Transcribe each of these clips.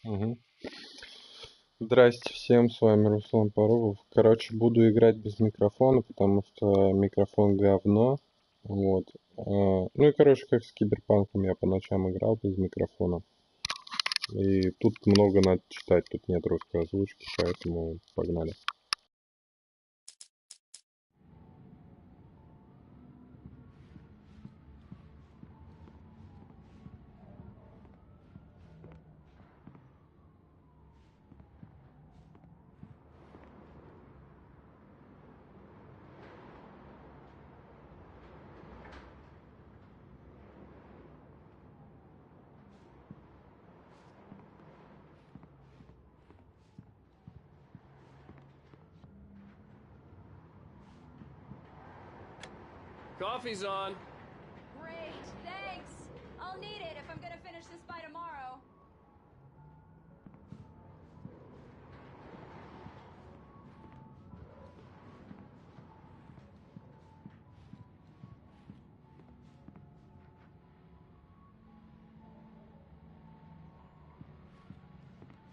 Мгм. Здрасте всем, с вами Руслан Порогов. Короче, буду играть без микрофона, потому что микрофон говно. Вот. Ну и, короче, как с Киберпанком я по ночам играл без микрофона. И тут много надо читать, тут нет русской озвучки, поэтому погнали. Coffee's on. Great, thanks. I'll need it if I'm gonna finish this by tomorrow.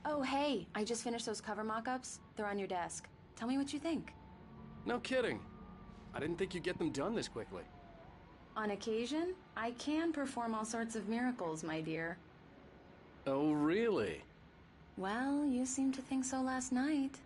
Oh, hey, I just finished those cover mock-ups. They're on your desk. Tell me what you think. No kidding. I didn't think you'd get them done this quickly. On occasion, I can perform all sorts of miracles, my dear. Oh, really? Well, you seemed to think so last night.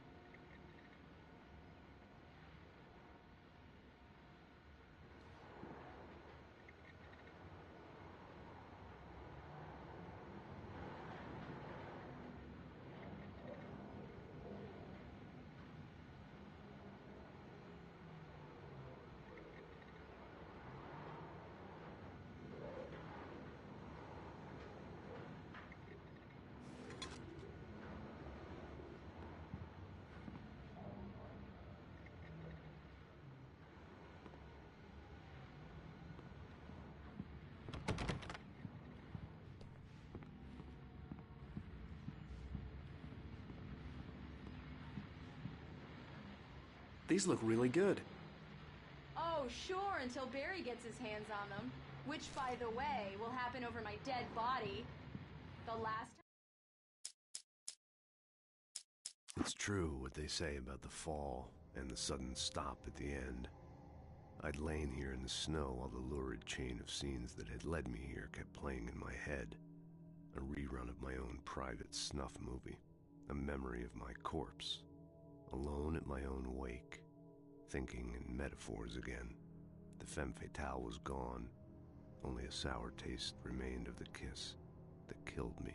These look really good. Oh, sure, until Barry gets his hands on them. Which, by the way, will happen over my dead body. The last It's true what they say about the fall and the sudden stop at the end. I'd lain here in the snow while the lurid chain of scenes that had led me here kept playing in my head. A rerun of my own private snuff movie. A memory of my corpse. Alone at my own wake. Thinking in metaphors again. The femme fatale was gone. Only a sour taste remained of the kiss that killed me.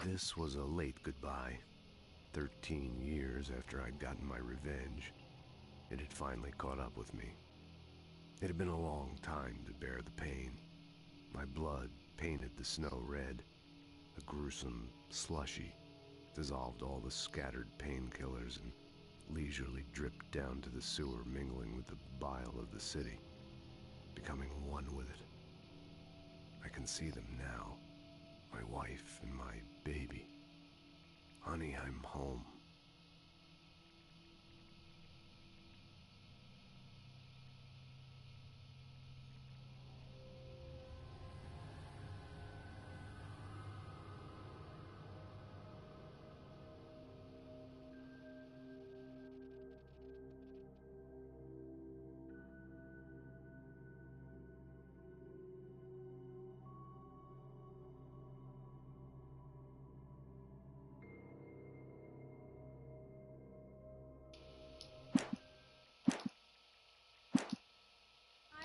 This was a late goodbye. 13 years after I'd gotten my revenge, it had finally caught up with me. It had been a long time to bear the pain. My blood painted the snow red. A gruesome slushy dissolved all the scattered painkillers and leisurely dripped down to the sewer, mingling with the bile of the city, becoming one with it. I can see them now. My wife and my baby. Honey, I'm home.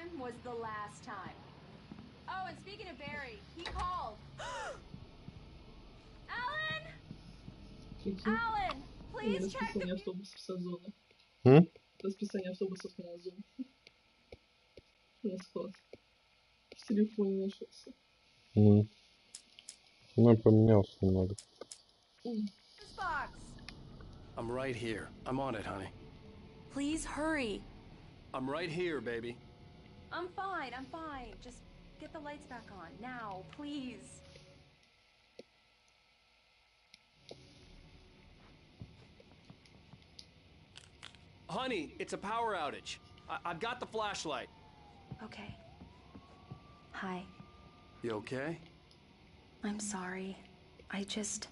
time was the last time. Oh, and speaking of Barry, he called. Alan, please check the... Расписание автобусов с Озона. Расписание автобусов на Озон. На склад. В телефоне нашелся. Ну, поменялся немного. This box. I'm right here. I'm on it, honey. Please hurry. I'm right here, baby. I'm fine. Just get the lights back on. Now, please. Honey, it's a power outage. I've got the flashlight. Okay. Hi. You okay? I'm sorry. It just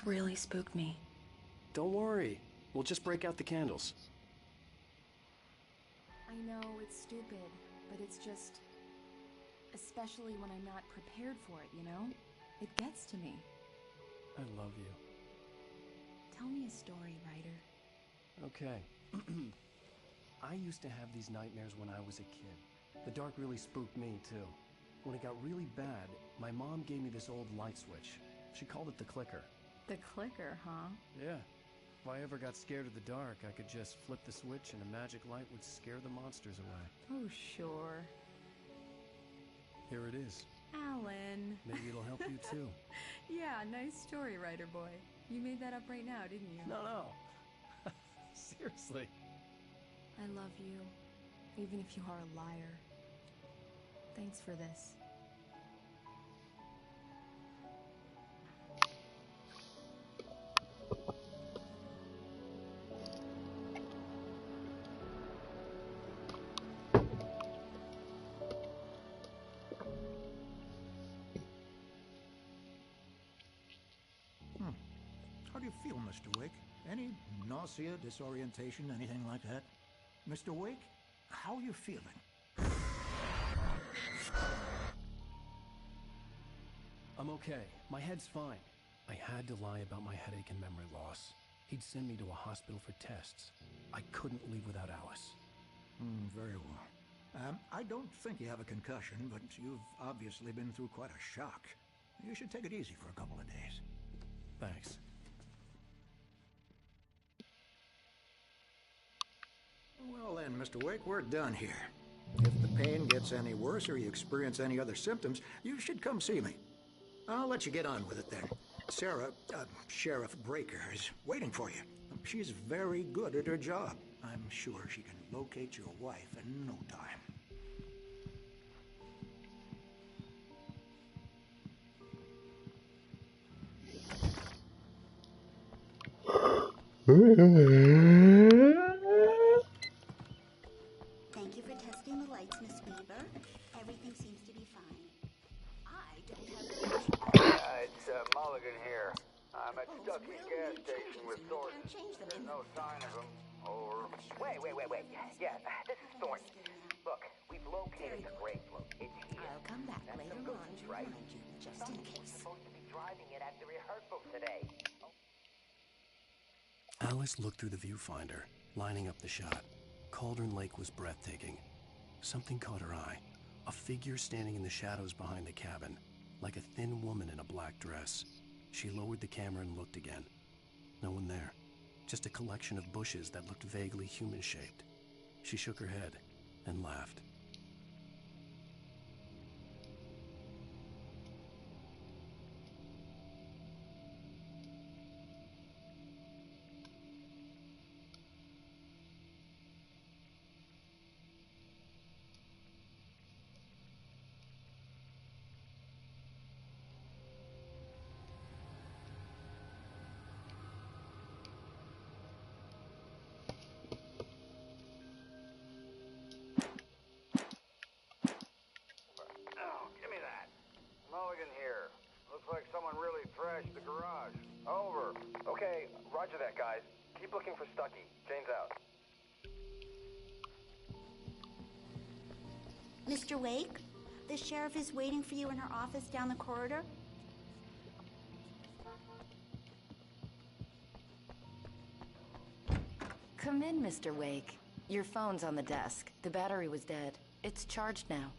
really spooked me. Don't worry. We'll just break out the candles. I know it's stupid, but it's just... Especially when I'm not prepared for it, you know? It gets to me. I love you. Tell me a story, writer. Okay. I used to have these nightmares when I was a kid. The dark really spooked me, too. When it got really bad, my mom gave me this old light switch. She called it the clicker. The clicker, huh? Yeah. If I ever got scared of the dark, I could just flip the switch and a magic light would scare the monsters away. Oh, sure. Here it is. Alan. Maybe it'll help you, too. Yeah, nice story, writer boy. You made that up right now, didn't you? No. Seriously. I love you, even if you are a liar. Thanks for this. How do you feel, Mr. Wake? Any nausea, disorientation, anything like that? Mr. Wake, how are you feeling? I'm okay. My head's fine. I had to lie about my headache and memory loss. He'd send me to a hospital for tests. I couldn't leave without Alice. Very well. I don't think you have a concussion, but you've obviously been through quite a shock. You should take it easy for a couple of days. Thanks. Well then, Mr. Wake, we're done here. If the pain gets any worse or you experience any other symptoms, you should come see me. I'll let you get on with it then. Sarah, Sheriff Breaker, is waiting for you. She's very good at her job. I'm sure she can locate your wife in no time. Thank you for testing the lights, Miss Weaver. Everything seems to be fine. I don't have It's Mulligan here. I'm at Stuckey's gas station with Thornton. There's no sign of him. Over. Wait. Yeah, this is Thornton. Look, we've located the grave float. It's here. I'll come back later on to right? remind you, just in Somebody's case. supposed to be driving it at the rehearsal today. Alice looked through the viewfinder, lining up the shot. Cauldron Lake was breathtaking. Something caught her eye. A figure standing in the shadows behind the cabin, like a thin woman in a black dress. She lowered the camera and looked again. No one there. Just a collection of bushes that looked vaguely human-shaped. She shook her head and laughed. Oh, give me that. Mulligan here. Looks like someone really trashed the garage. Over. Okay, roger that, guys. Keep looking for Stuckey. Jane's out. Mr. Wake, the sheriff is waiting for you in her office down the corridor. Come in, Mr. Wake. Your phone's on the desk. The battery was dead. It's charged now.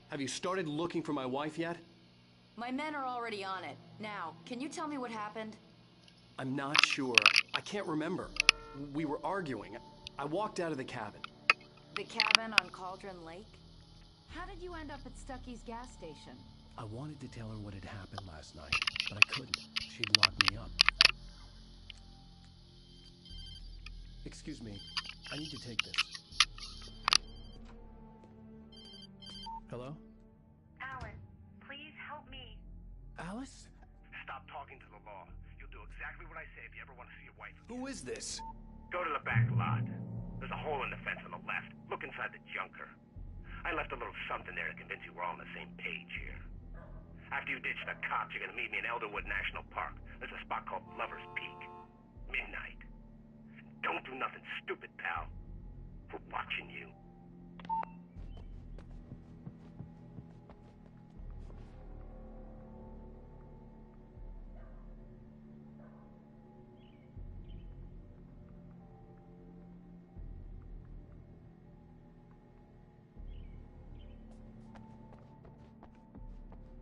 Have you started looking for my wife yet? My men are already on it. Now, can you tell me what happened? I'm not sure. I can't remember. We were arguing. I walked out of the cabin. The cabin on Cauldron Lake? How did you end up at Stucky's gas station? I wanted to tell her what had happened last night, but I couldn't. She'd locked me up. Excuse me. I need to take this. Hello? Alan, please help me. Alice? Stop talking to the law. You'll do exactly what I say if you ever want to see your wife again. Who is this? Go to the back lot. There's a hole in the fence on the left. Look inside the junker. I left a little something there to convince you we're all on the same page here. After you ditch the cops, you're gonna meet me in Elderwood National Park. There's a spot called Lover's Peak. Midnight. Don't do nothing stupid, pal. We're watching you.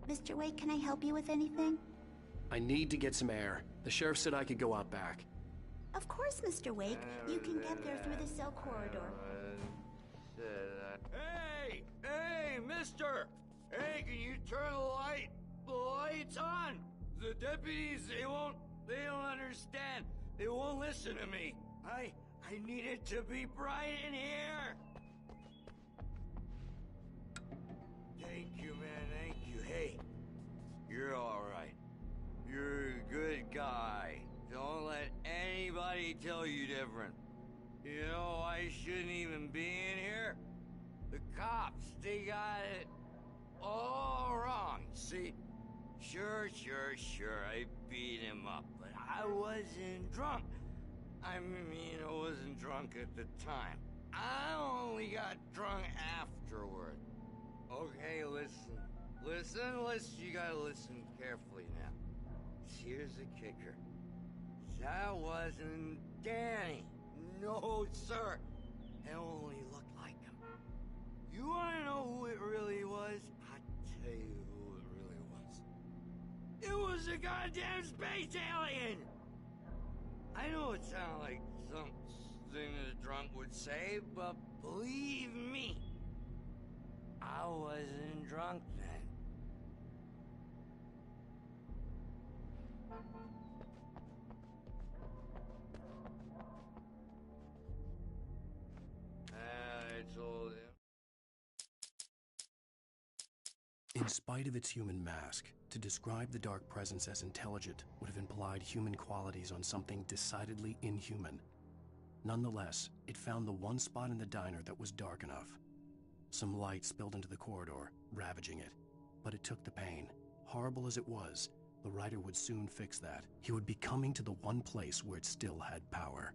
Mr. Wake, can I help you with anything? I need to get some air. The sheriff said I could go out back. Of course, Mr. Wake. You can get there through the cell corridor. Hey! Hey, mister! Hey, can you turn the lights on? The deputies, they don't understand. They won't listen to me. I need it to be bright in here. Thank you, man, thank you. Hey, you're all right. You're a good guy. Don't let anybody tell you different. You know, I shouldn't even be in here. The cops, they got it all wrong. See? Sure, I beat him up, but I wasn't drunk. I mean, I wasn't drunk at the time. I only got drunk afterward. Okay, listen. You gotta listen carefully now. Here's the kicker. That wasn't Danny. No, sir. It only looked like him. You wanna know who it really was? I'll tell you who it really was. It was a goddamn space alien! I know it sounds like something a drunk would say, but believe me, I wasn't drunk then. I told him. In spite of its human mask, to describe the dark presence as intelligent would have implied human qualities on something decidedly inhuman. Nonetheless, it found the one spot in the diner that was dark enough. Some light spilled into the corridor, ravaging it. But it took the pain. Horrible as it was, the writer would soon fix that. He would be coming to the one place where it still had power.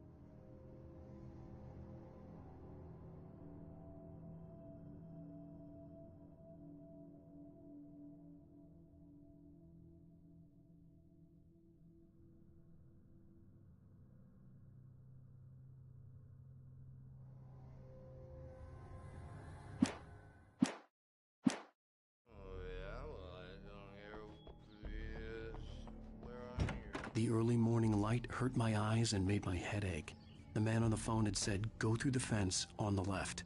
The early morning light hurt my eyes and made my head ache. The man on the phone had said, "Go through the fence on the left."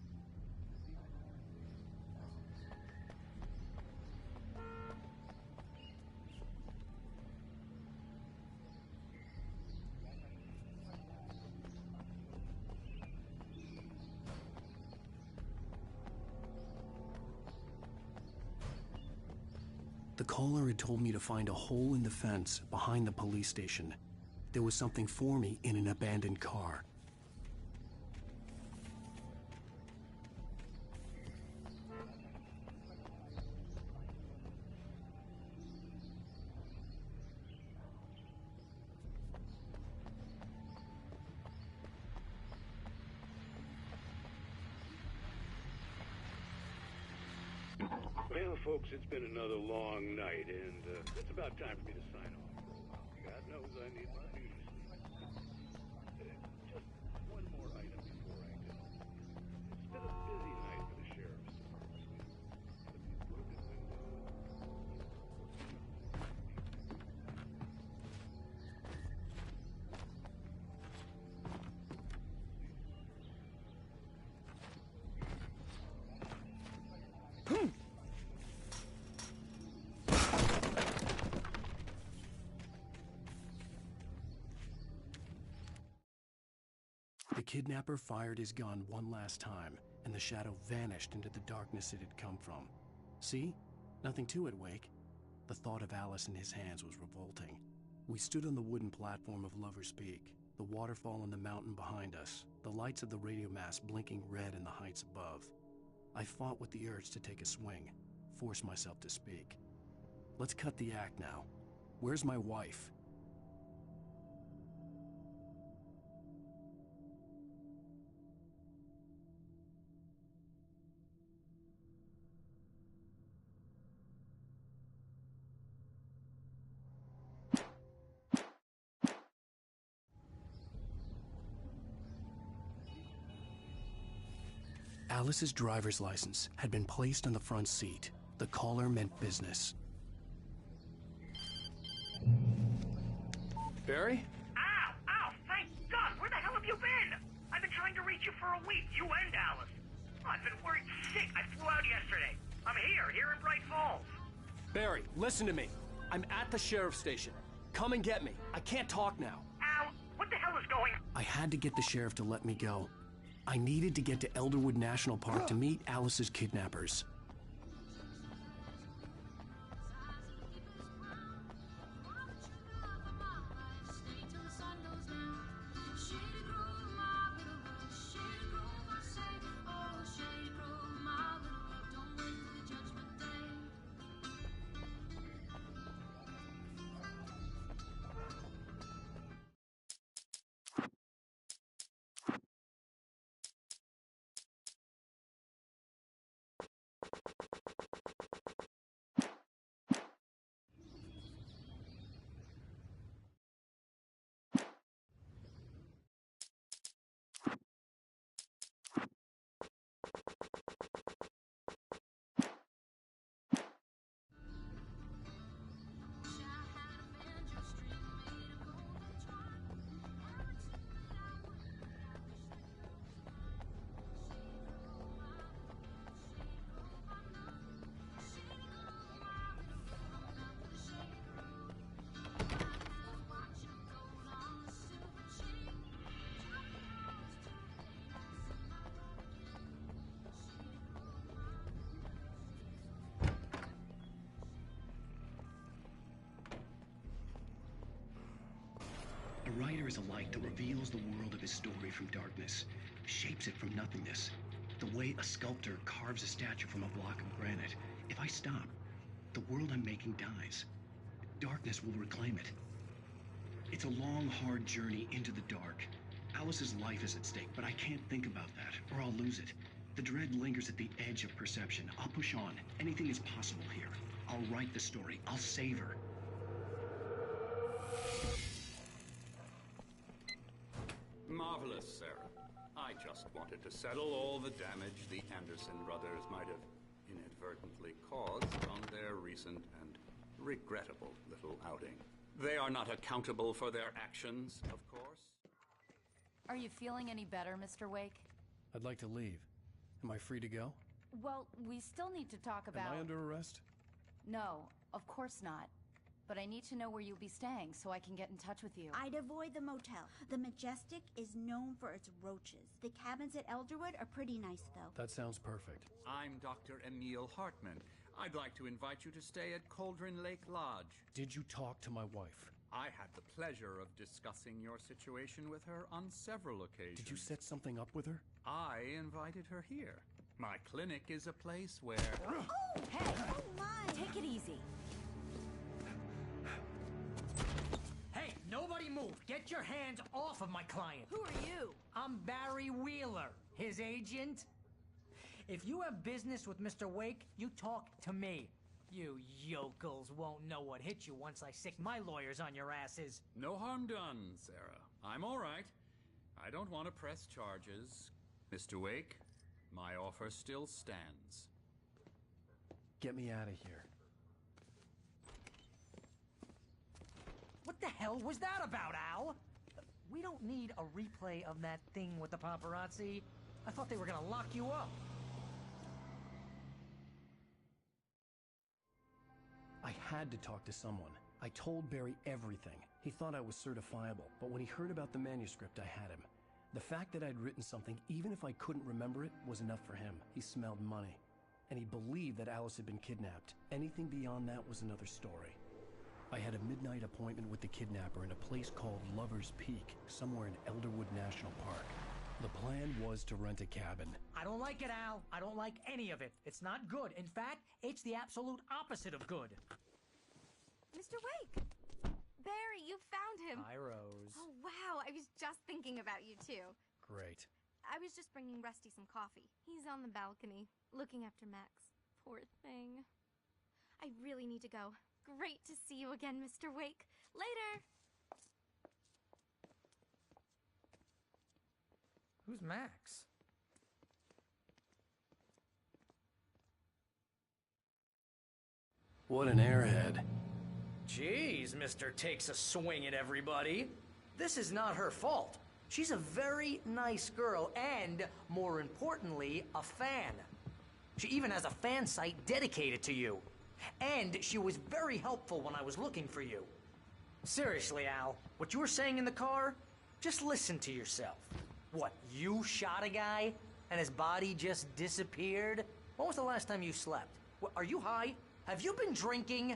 The caller had told me to find a hole in the fence behind the police station. There was something for me in an abandoned car. Well, folks, it's been another long night, and it's about time for me to sign off for a while. God knows I need my beauty sleep. Just one more item before I go. It's been a busy night for the sheriff's department. With these broken windows, The kidnapper fired his gun one last time, and the shadow vanished into the darkness it had come from. See? Nothing to it, Wake. The thought of Alice in his hands was revolting. We stood on the wooden platform of Lover's Peak, the waterfall and the mountain behind us, the lights of the radio mast blinking red in the heights above. I fought with the urge to take a swing, force myself to speak. Let's cut the act now. Where's my wife? Alice's driver's license had been placed on the front seat. The caller meant business. Barry? Ow! Ow! Thank God! Where the hell have you been? I've been trying to reach you for a week, you and Alice. I've been worried sick. I flew out yesterday. I'm here in Bright Falls. Barry, listen to me. I'm at the sheriff's station. Come and get me. I can't talk now. Ow! What the hell is going on? I had to get the sheriff to let me go. I needed to get to Elderwood National Park to meet Alice's kidnappers. A writer is a light that reveals the world of his story from darkness, shapes it from nothingness. The way a sculptor carves a statue from a block of granite. If I stop, the world I'm making dies. Darkness will reclaim it. It's a long, hard journey into the dark. Alice's life is at stake, but I can't think about that, or I'll lose it. The dread lingers at the edge of perception. I'll push on. Anything is possible here. I'll write the story. I'll save her. Marvelous, Sarah. I just wanted to settle all the damage the Anderson brothers might have inadvertently caused on their recent and regrettable little outing. They are not accountable for their actions, of course. Are you feeling any better, Mr. Wake? I'd like to leave. Am I free to go? Well, we still need to talk about... Am I under arrest? No, of course not. But I need to know where you'll be staying so I can get in touch with you. I'd avoid the motel. The Majestic is known for its roaches. The cabins at Elderwood are pretty nice, though. That sounds perfect. I'm Dr. Emil Hartman. I'd like to invite you to stay at Cauldron Lake Lodge. Did you talk to my wife? I had the pleasure of discussing your situation with her on several occasions. Did you set something up with her? I invited her here. My clinic is a place where... Oh, hey! Oh, my! Take it easy. Hey, nobody move! Get your hands off of my client! Who are you? I'm Barry Wheeler, his agent. If you have business with Mr. Wake, you talk to me. You yokels won't know what hit you once I sick my lawyers on your asses. No harm done, Sarah. I'm all right. I don't want to press charges. Mr. Wake, my offer still stands. Get me out of here. What the hell was that about, Al? We don't need a replay of that thing with the paparazzi. I thought they were gonna lock you up. I had to talk to someone. I told Barry everything. He thought I was certifiable, but when he heard about the manuscript, I had him. The fact that I'd written something, even if I couldn't remember it, was enough for him. He smelled money. And he believed that Alice had been kidnapped. Anything beyond that was another story. I had a midnight appointment with the kidnapper in a place called Lover's Peak, somewhere in Elderwood National Park. The plan was to rent a cabin. I don't like it, Al. I don't like any of it. It's not good. In fact, it's the absolute opposite of good. Mr. Wake! Barry, you found him. Hi, Rose. Oh, wow. I was just thinking about you, too. Great. I was just bringing Rusty some coffee. He's on the balcony, looking after Max. Poor thing. I really need to go. Great to see you again, Mr. Wake. Later! Who's Max? What an airhead. Jeez, Mr. Takes a swing at everybody. This is not her fault. She's a very nice girl and, more importantly, a fan. She even has a fan site dedicated to you. And she was very helpful when I was looking for you. Seriously, Al, what you were saying in the car, just listen to yourself. What, you shot a guy and his body just disappeared? When was the last time you slept? What, are you high? Have you been drinking?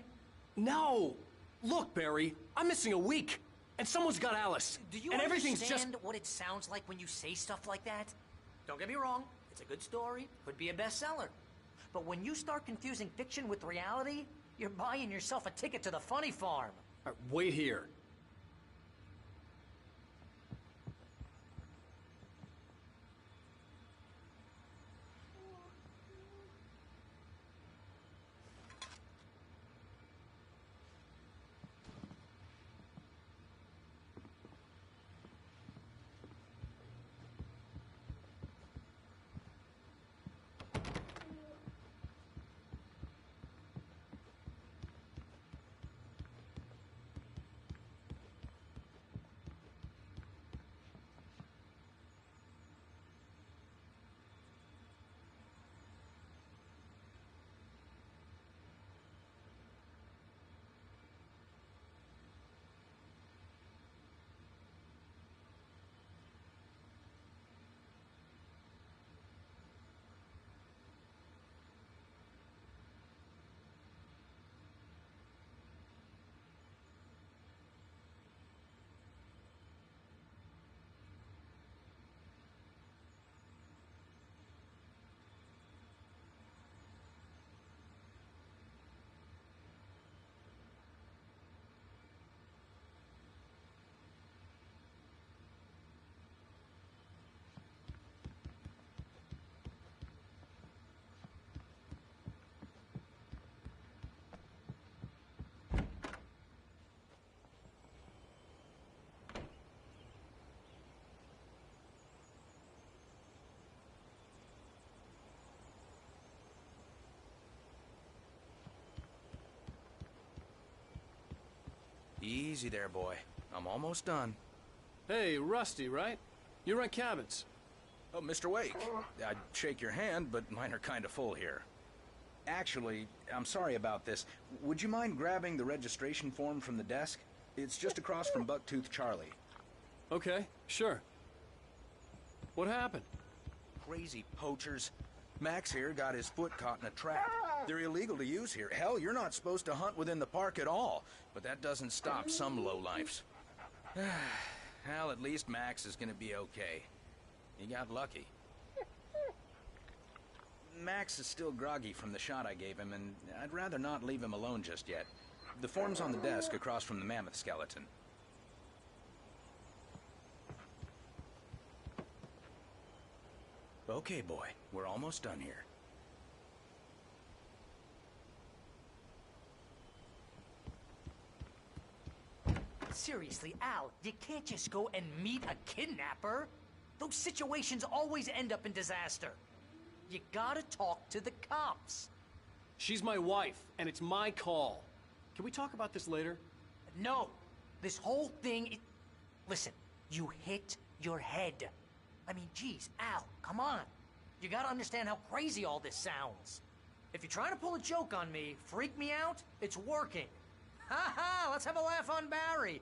No! Look, Barry, I'm missing a week. And someone's got Alice. Do you and everything's understand just... what it sounds like when you say stuff like that? Don't get me wrong, it's a good story, could be a bestseller. But when you start confusing fiction with reality, you're buying yourself a ticket to the funny farm. All right, wait here. Easy there, boy. I'm almost done. Hey, Rusty, right? You rent cabins. Oh, Mr. Wake. I'd shake your hand, but mine are kind of full here. Actually, I'm sorry about this. Would you mind grabbing the registration form from the desk? It's just across from Bucktooth Charlie. Okay, sure. What happened? Crazy poachers. Max here got his foot caught in a trap. They're illegal to use here. Hell, you're not supposed to hunt within the park at all. But that doesn't stop some lowlifes. Well, at least Max is gonna be okay. He got lucky. Max is still groggy from the shot I gave him, and I'd rather not leave him alone just yet. The form's on the desk across from the mammoth skeleton. Okay, boy. We're almost done here. Seriously, Al, you can't just go and meet a kidnapper. Those situations always end up in disaster. You gotta talk to the cops. She's my wife, and it's my call. Can we talk about this later? No. This whole thing... Listen, you hit your head. I mean, geez, Al, come on. You gotta understand how crazy all this sounds. If you're trying to pull a joke on me, freak me out, it's working. Ha ha, let's have a laugh on Barry.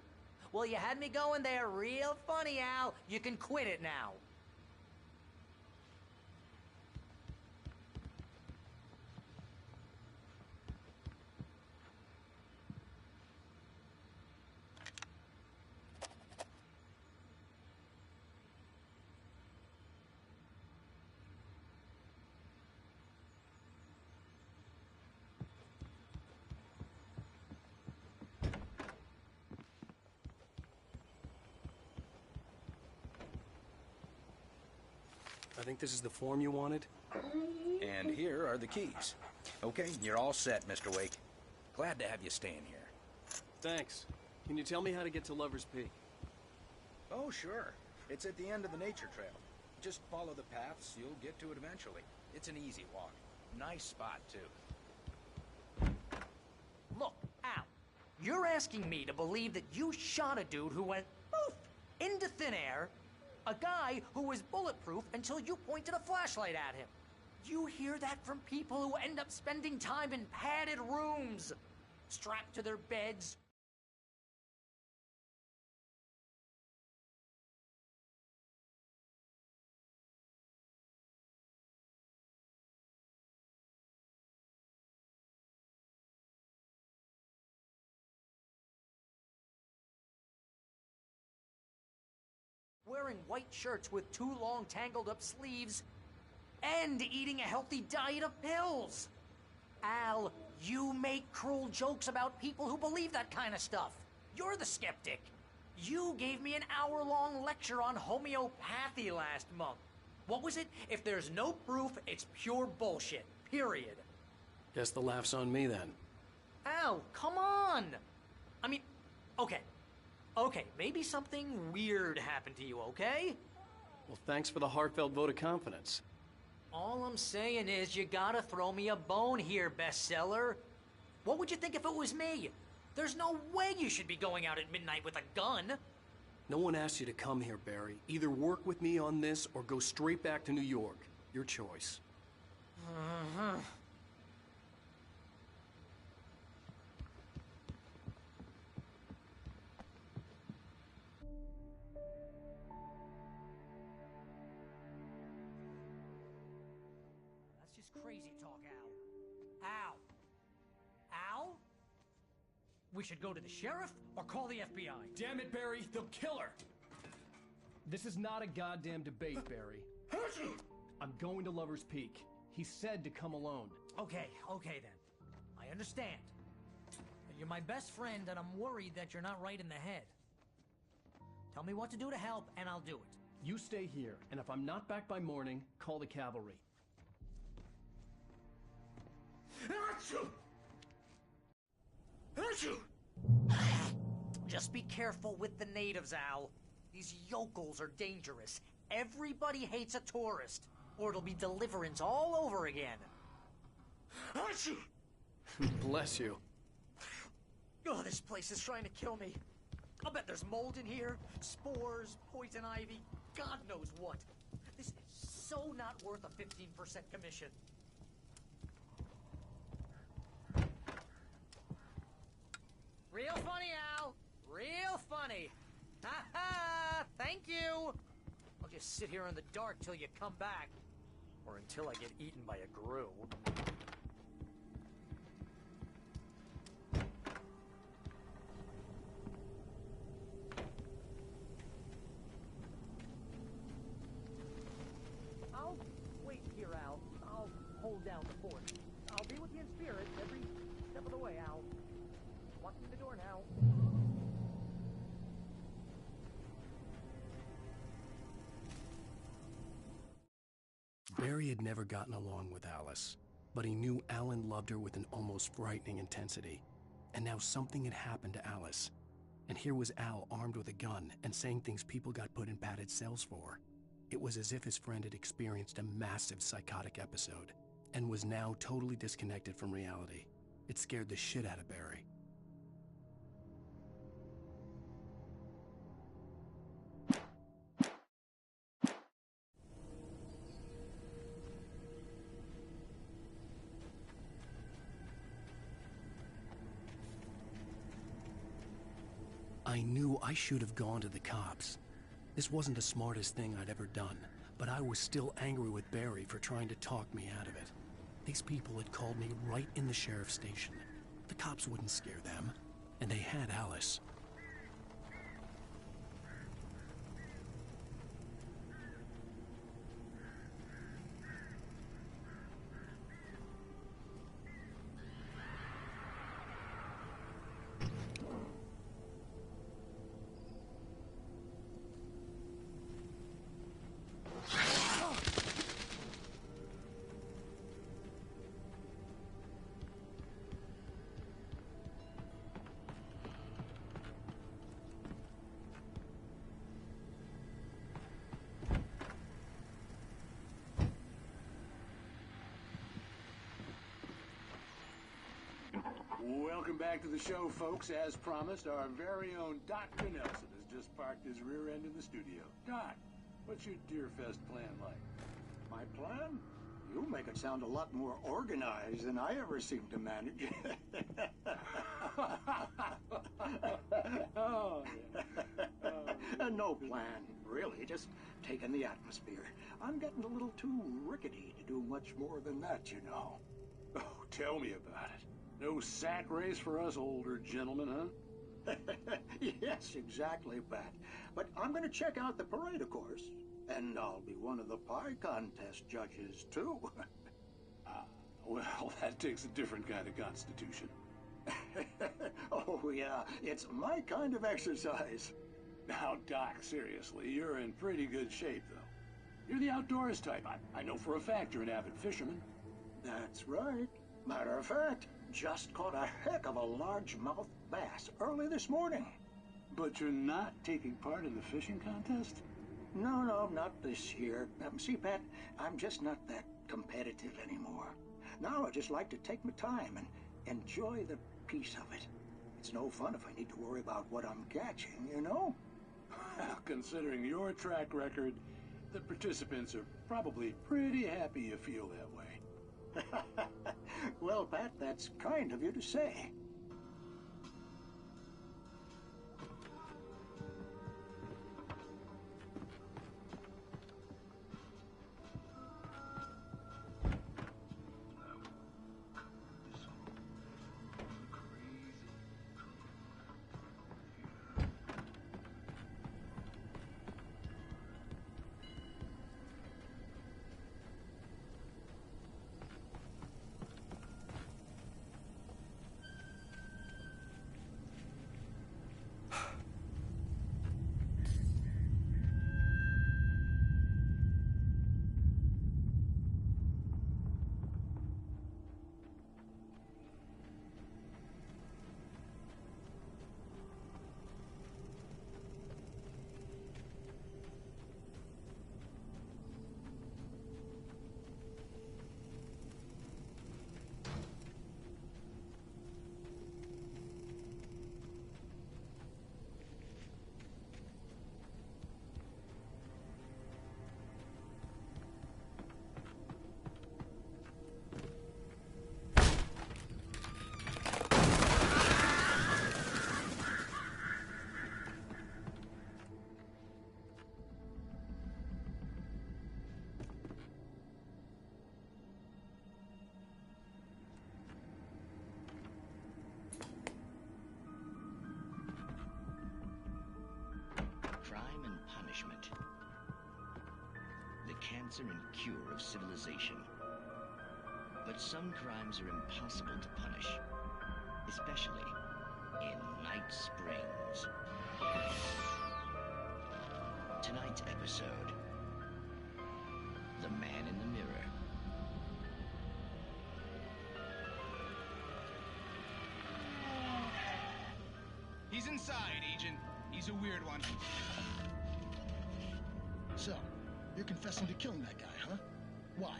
Well, you had me going there real funny, Al. You can quit it now. I think this is the form you wanted. And here are the keys. Okay, you're all set, Mr. Wake. Glad to have you staying here. Thanks. Can you tell me how to get to Lover's Peak? Oh, sure. It's at the end of the nature trail. Just follow the paths, you'll get to it eventually. It's an easy walk. Nice spot, too. Look, Al, you're asking me to believe that you shot a dude who went poof into thin air, a guy who was bulletproof until you pointed a flashlight at him. You hear that from people who end up spending time in padded rooms, strapped to their beds. Wearing white shirts with too long tangled up sleeves, and eating a healthy diet of pills. Al, you make cruel jokes about people who believe that kind of stuff. You're the skeptic. You gave me an hour-long lecture on homeopathy last month. What was it? If there's no proof, it's pure bullshit. Period. Guess the laugh's on me then. Al, come on! I mean, okay. Okay, maybe something weird happened to you, okay? Well, thanks for the heartfelt vote of confidence. All I'm saying is you gotta throw me a bone here, bestseller. What would you think if it was me? There's no way you should be going out at midnight with a gun. No one asked you to come here, Barry. Either work with me on this or go straight back to New York. Your choice. That's just crazy talk, Al. Al. Al? We should go to the sheriff or call the FBI. Damn it, Barry, they'll kill her. This is not a goddamn debate, Barry. I'm going to Lover's Peak. He said to come alone. Okay then. I understand. You're my best friend, and I'm worried that you're not right in the head. Tell me what to do to help, and I'll do it. You stay here, and if I'm not back by morning, call the cavalry. Just be careful with the natives, Al. These yokels are dangerous. Everybody hates a tourist, or it'll be Deliverance all over again. Bless you. Oh, this place is trying to kill me. I'll bet there's mold in here, spores, poison ivy, God knows what. This is so not worth a 15% commission. Real funny, Al. Real funny. Ha ha! Thank you. I'll just sit here in the dark till you come back. Or until I get eaten by a grue. I'll wait here, Al. I'll hold down the fort. I'll be with you in spirit every step of the way, Al. Walk through the door now. Barry had never gotten along with Alice, but he knew Alan loved her with an almost frightening intensity. And now something had happened to Alice. And here was Al armed with a gun and saying things people got put in padded cells for. It was as if his friend had experienced a massive psychotic episode and was now totally disconnected from reality. It scared the shit out of Barry. I knew I should have gone to the cops. This wasn't the smartest thing I'd ever done, but I was still angry with Barry for trying to talk me out of it. These people had called me right in the sheriff's station. The cops wouldn't scare them, and they had Alice. Welcome back to the show, folks. As promised, our very own Dr. Nelson has just parked his rear end in the studio. Doc, what's your Deerfest plan like? My plan? You make it sound a lot more organized than I ever seem to manage. Oh, yeah. No plan, really. Just taking the atmosphere. I'm getting a little too rickety to do much more than that, you know. Oh, tell me about it. No sack race for us older gentlemen, huh? Yes, exactly, Pat. But I'm going to check out the parade, of course. And I'll be one of the pie contest judges, too. Well, that takes a different kind of constitution. Oh, yeah. It's my kind of exercise. Now, Doc, seriously, you're in pretty good shape, though. You're the outdoors type. I know for a fact you're an avid fisherman. That's right. Matter of fact, just caught a heck of a largemouth bass early this morning. But you're not taking part in the fishing contest? No, not this year. See, Pat, I'm just not that competitive anymore. Now I just like to take my time and enjoy the peace of it. It's no fun if I need to worry about what I'm catching, you know? Well, considering your track record, the participants are probably pretty happy you feel that way. Well, Pat, that's kind of you to say. Crime and punishment. The cancer and cure of civilization. But some crimes are impossible to punish, especially in Night Springs. Tonight's episode, The Man in the Mirror. He's inside, Agent. He's a weird one. So, you're confessing to killing that guy, huh? Why?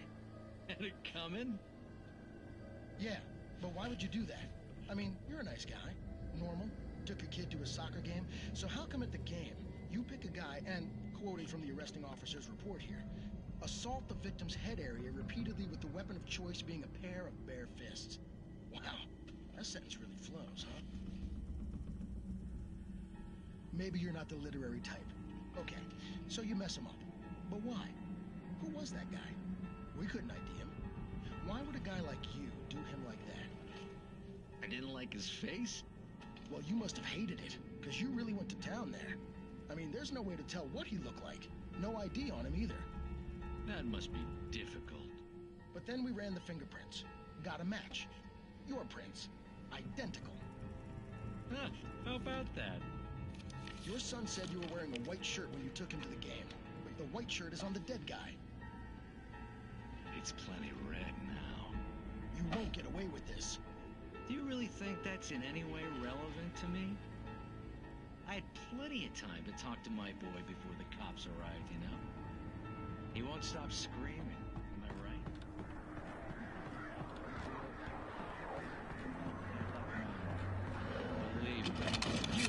Had it coming? Yeah, but why would you do that? I mean, you're a nice guy. Normal. Took a kid to a soccer game. So how come at the game, you pick a guy and, quoting from the arresting officer's report here, assault the victim's head area repeatedly with the weapon of choice being a pair of bare fists? Wow, that sentence really flows, huh? Maybe you're not the literary type. Okay, so you mess him up. But why? Who was that guy? We couldn't ID him. Why would a guy like you do him like that? I didn't like his face? Well, you must have hated it, because you really went to town there. I mean, there's no way to tell what he looked like. No ID on him either. That must be difficult. But then we ran the fingerprints. Got a match. Your prints. Identical. Huh, how about that? Your son said you were wearing a white shirt when you took him to the game. But the white shirt is on the dead guy. It's plenty red now. You won't get away with this. Do you really think that's in any way relevant to me? I had plenty of time to talk to my boy before the cops arrived, you know? He won't stop screaming, am I right? Believe me. You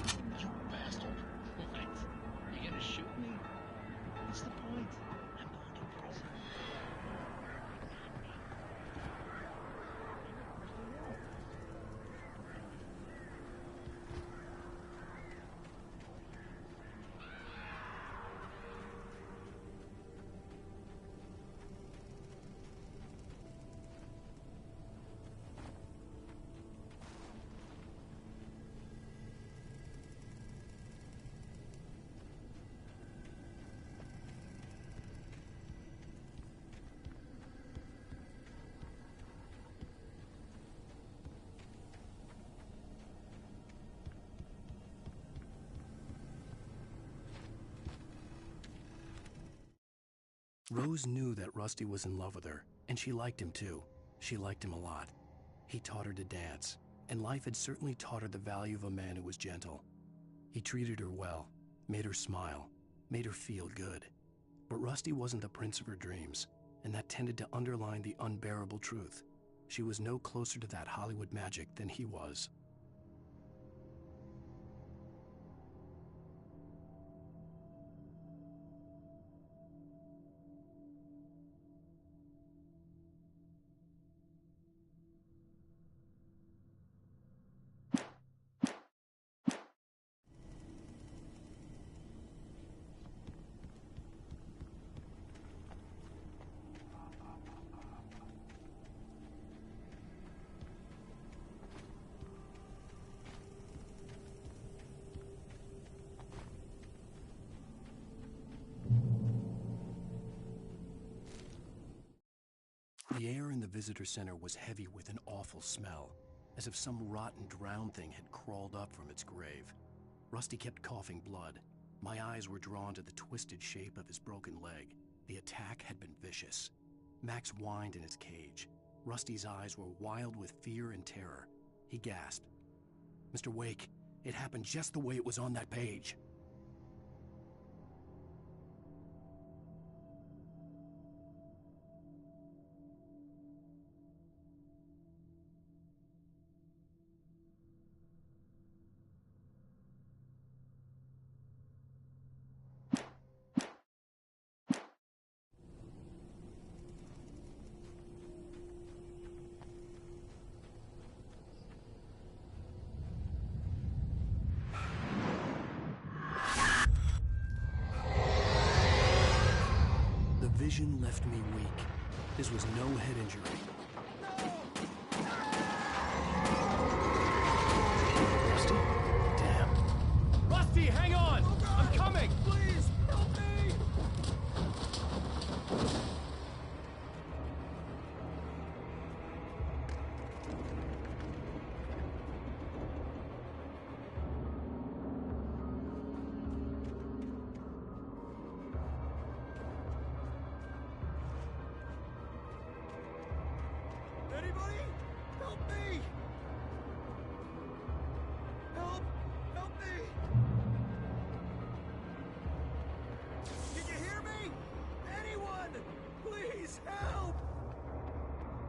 bastard. What? You gonna shoot me? What's the point? I'm going to prison. Rose knew that Rusty was in love with her, and she liked him too. She liked him a lot. He taught her to dance, and life had certainly taught her the value of a man who was gentle. He treated her well, made her smile, made her feel good. But Rusty wasn't the prince of her dreams, and that tended to underline the unbearable truth. She was no closer to that Hollywood magic than he was. The air in the visitor center was heavy with an awful smell, as if some rotten drowned thing had crawled up from its grave. Rusty kept coughing blood. My eyes were drawn to the twisted shape of his broken leg. The attack had been vicious. Max whined in his cage. Rusty's eyes were wild with fear and terror. He gasped. "Mr. Wake, it happened just the way it was on that page." The vision left me weak. This was no head injury. Rusty? Damn. Rusty, hang on! I'm coming! Please, help me! Anybody? Help me! Help! Help me! Can you hear me? Anyone! Please help!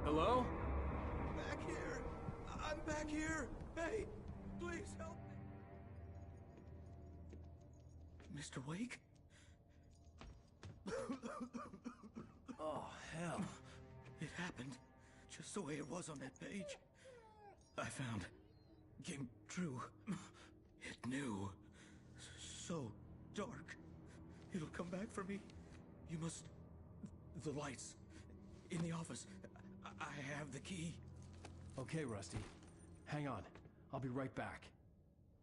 Hello? Back here! I'm back here! Hey, please help me! Mr. Wake? Oh, hell. It happened just the way it was on that page. I found came true. It knew. so dark. It'll come back for me. You must... The lights. In the office. I have the key. Okay, Rusty. Hang on. I'll be right back.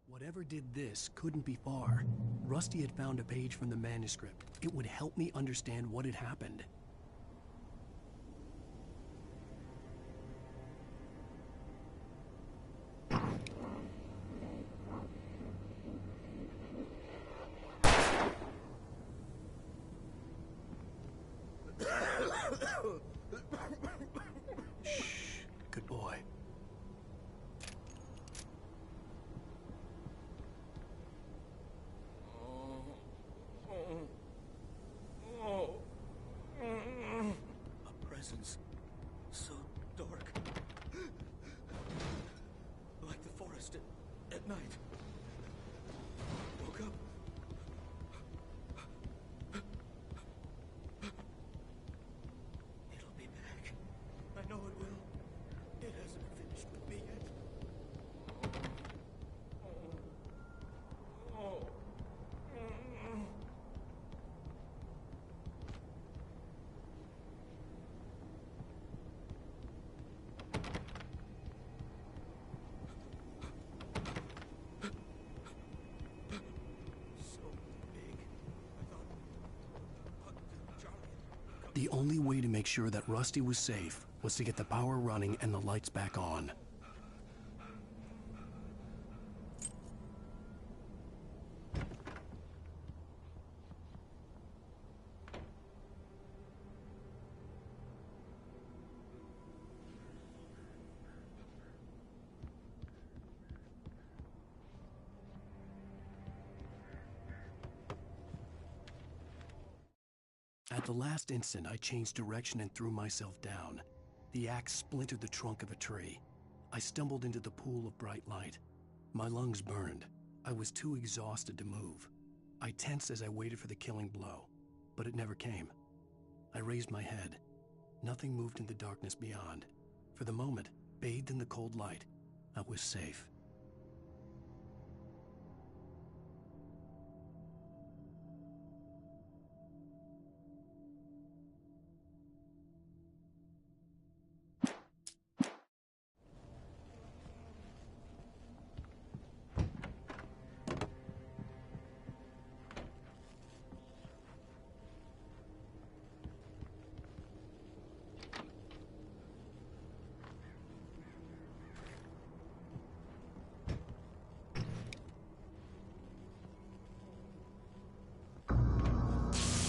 Whatever did this couldn't be far. Rusty had found a page from the manuscript. It would help me understand what had happened. Shh. Good boy. A presence so dark. Like the forest at night. Woke up. It'll be back. I know it will. It hasn't finished with me yet. The only way to make sure that Rusty was safe was to get the power running and the lights back on. At the last instant, I changed direction and threw myself down. The axe splintered the trunk of a tree. I stumbled into the pool of bright light. My lungs burned. I was too exhausted to move. I tensed as I waited for the killing blow, but it never came. I raised my head. Nothing moved in the darkness beyond. For the moment, bathed in the cold light, I was safe.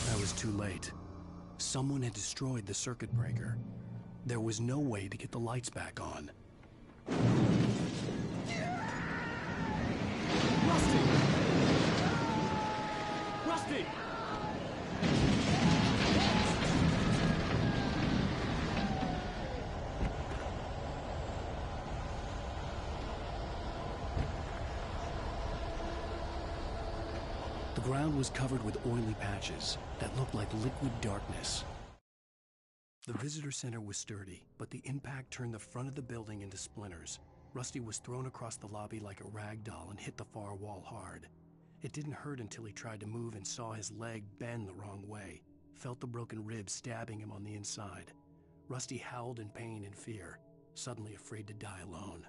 I was too late. Someone had destroyed the circuit breaker. There was no way to get the lights back on. Rusty! Rusty! The ground was covered with oily patches that looked like liquid darkness. The visitor center was sturdy, but the impact turned the front of the building into splinters. Rusty was thrown across the lobby like a rag doll and hit the far wall hard. It didn't hurt until he tried to move and saw his leg bend the wrong way, felt the broken ribs stabbing him on the inside. Rusty howled in pain and fear, suddenly afraid to die alone.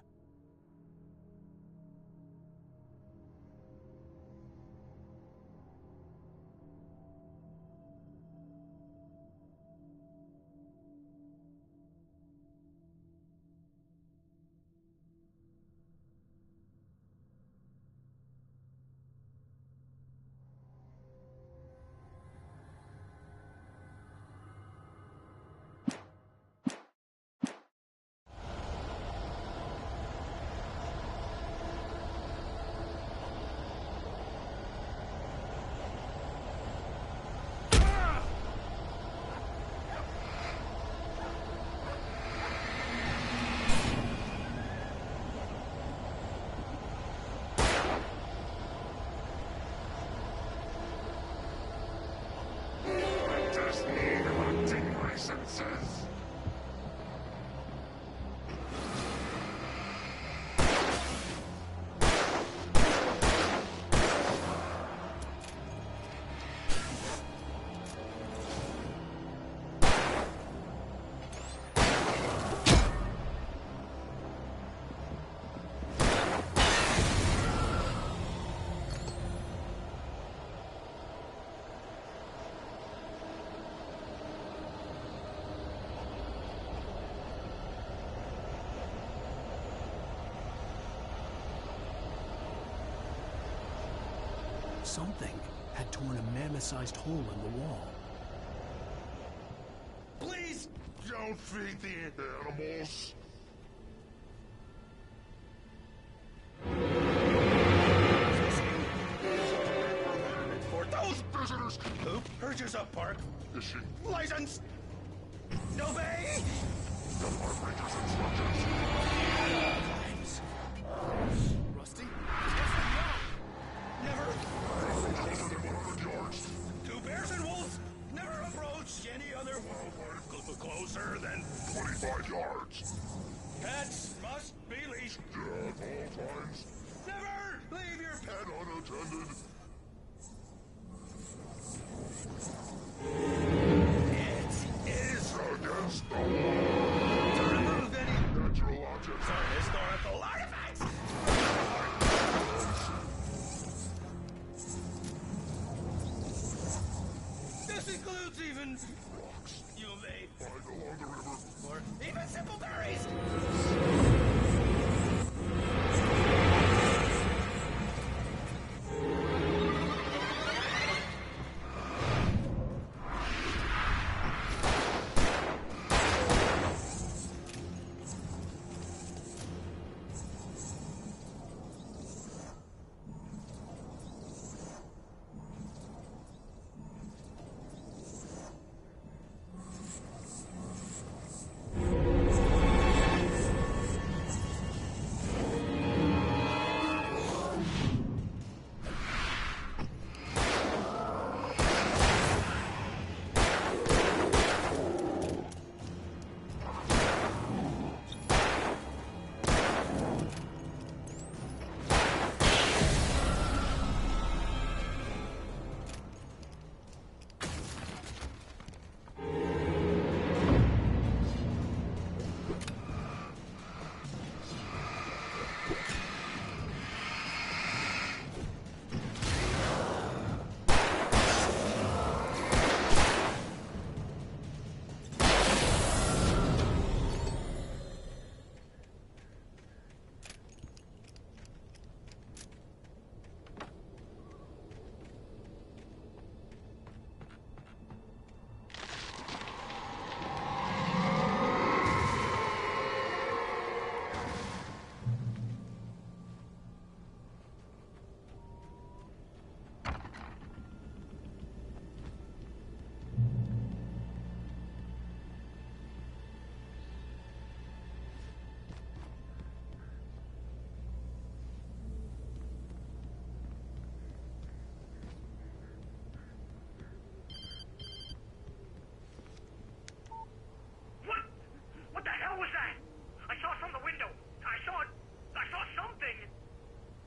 Something had torn a mammoth-sized hole in the wall. Please don't feed the animals. For those visitors who purchase a park fishing license, obey the park ranger's instructions at all times. Rusty? Never closer than 100 yards. Two bears and wolves never approach any other wildlife closer than 25 yards. Pets must be leashed at all times. Never leave your pet unattended. It is against the law to remove any natural objects or historical artifacts. This includes even rocks you may find along the river, or even simple berries.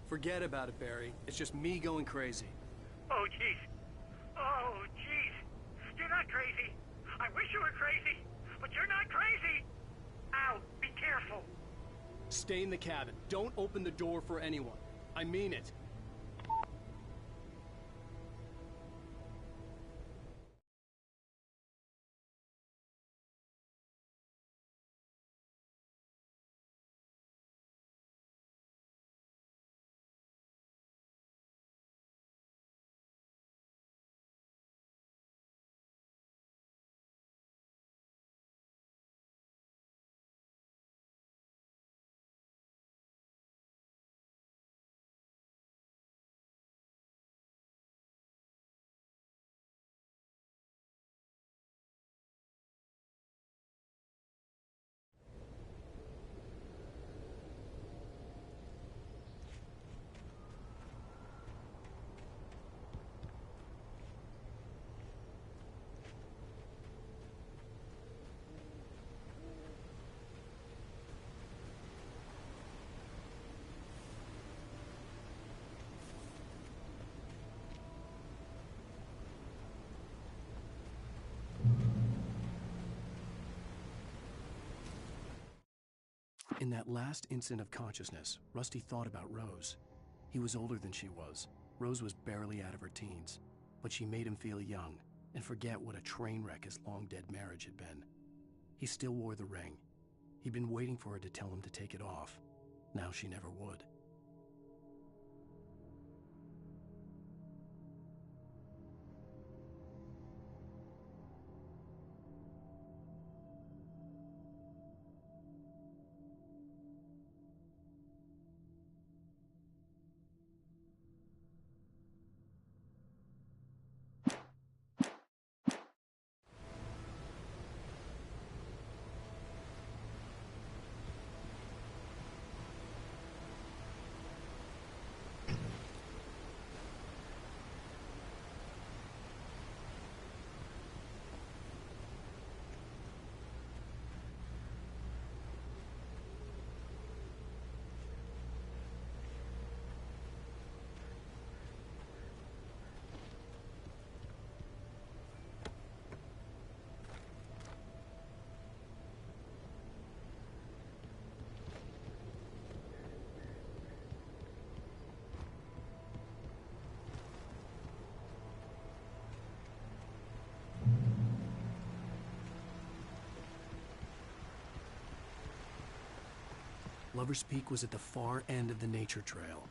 Forget about it, Barry. It's just me going crazy. Oh, jeez. Oh, jeez. You're not crazy. I wish you were crazy, but you're not crazy. Ow, be careful. Stay in the cabin. Don't open the door for anyone. I mean it. In that last instant of consciousness, Rusty thought about Rose. He was older than she was. Rose was barely out of her teens, but she made him feel young and forget what a train wreck his long-dead marriage had been. He still wore the ring. He'd been waiting for her to tell him to take it off. Now she never would. Lover's Peak was at the far end of the nature trail.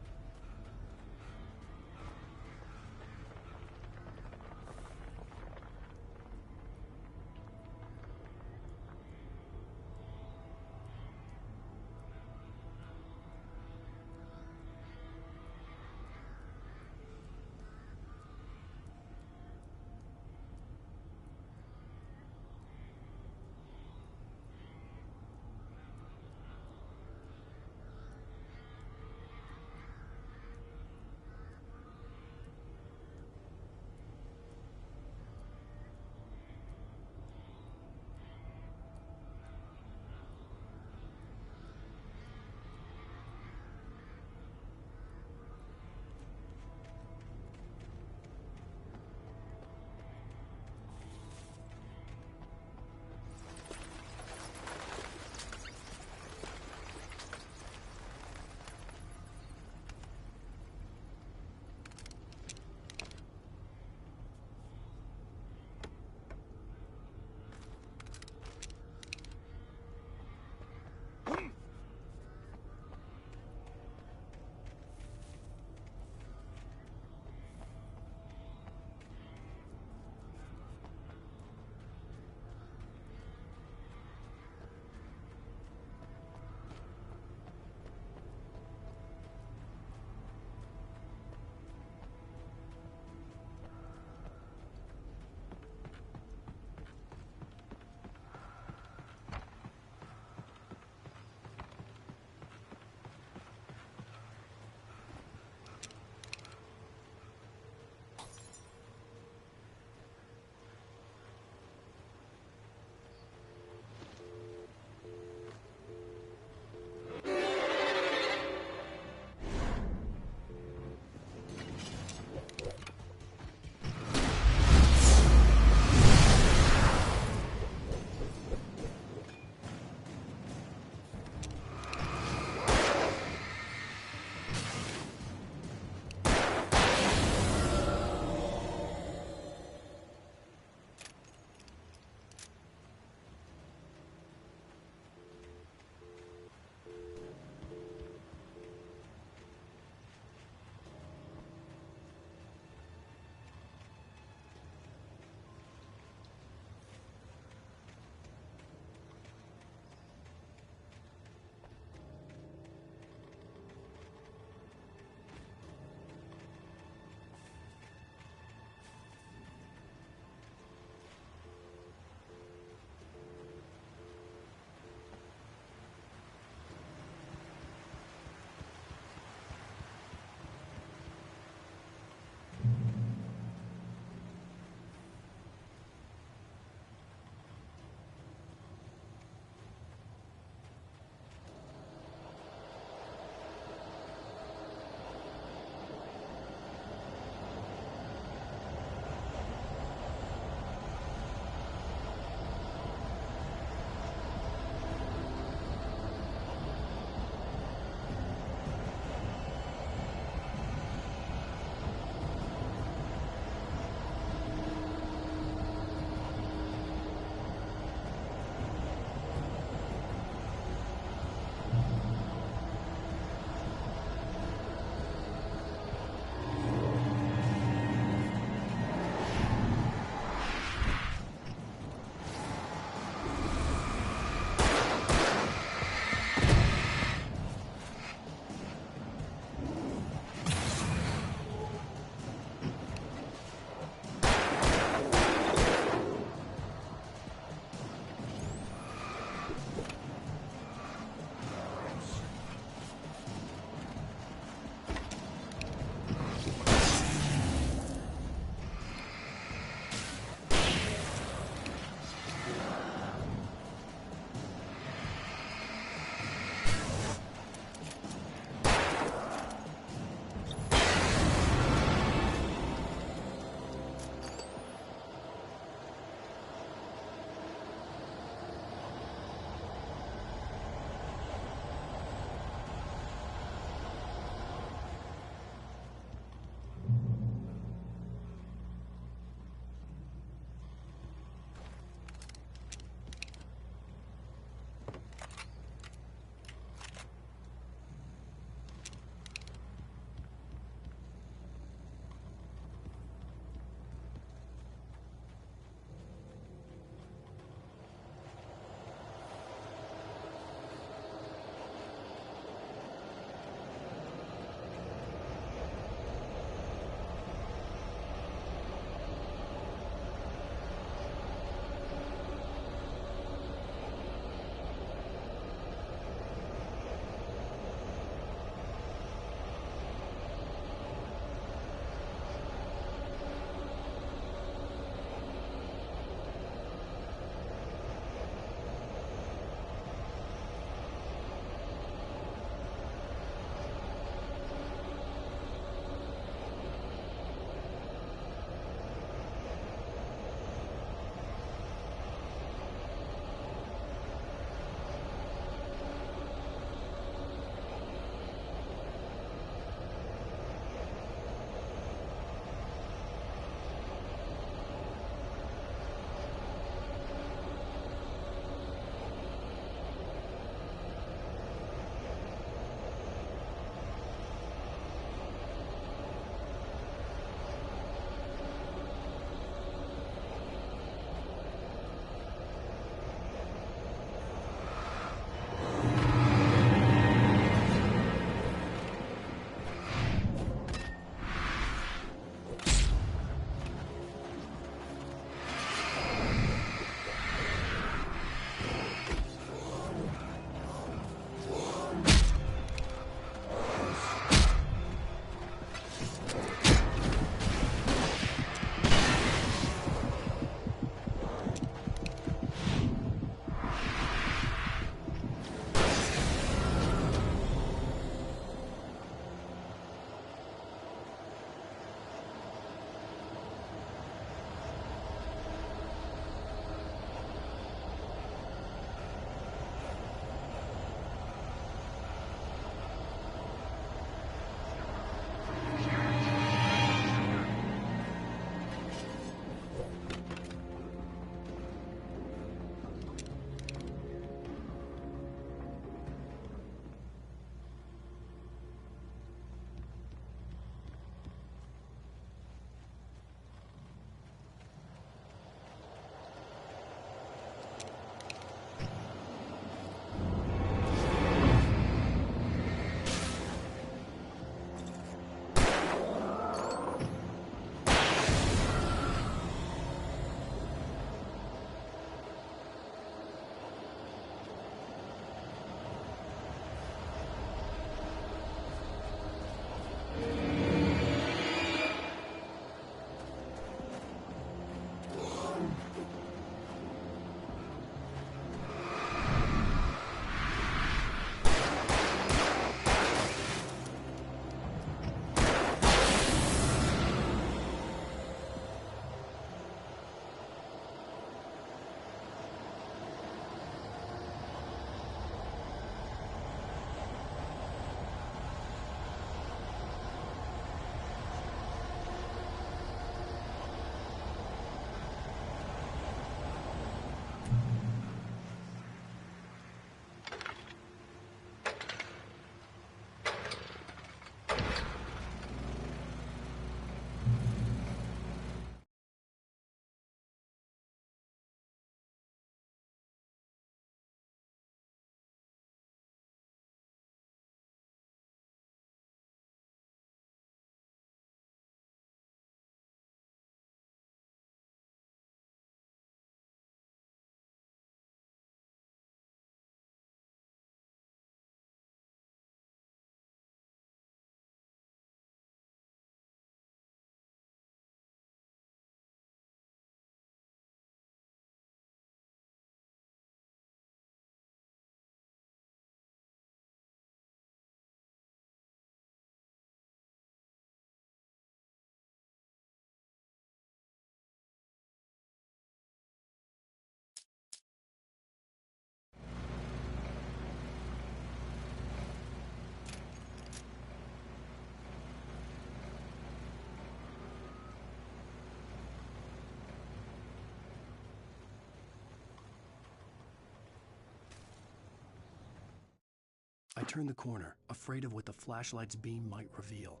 I turned the corner, afraid of what the flashlight's beam might reveal.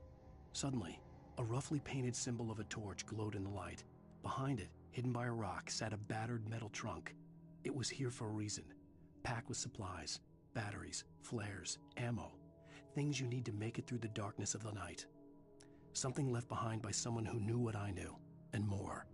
Suddenly, a roughly painted symbol of a torch glowed in the light. Behind it, hidden by a rock, sat a battered metal trunk. It was here for a reason, packed with supplies, batteries, flares, ammo, things you need to make it through the darkness of the night. Something left behind by someone who knew what I knew, and more.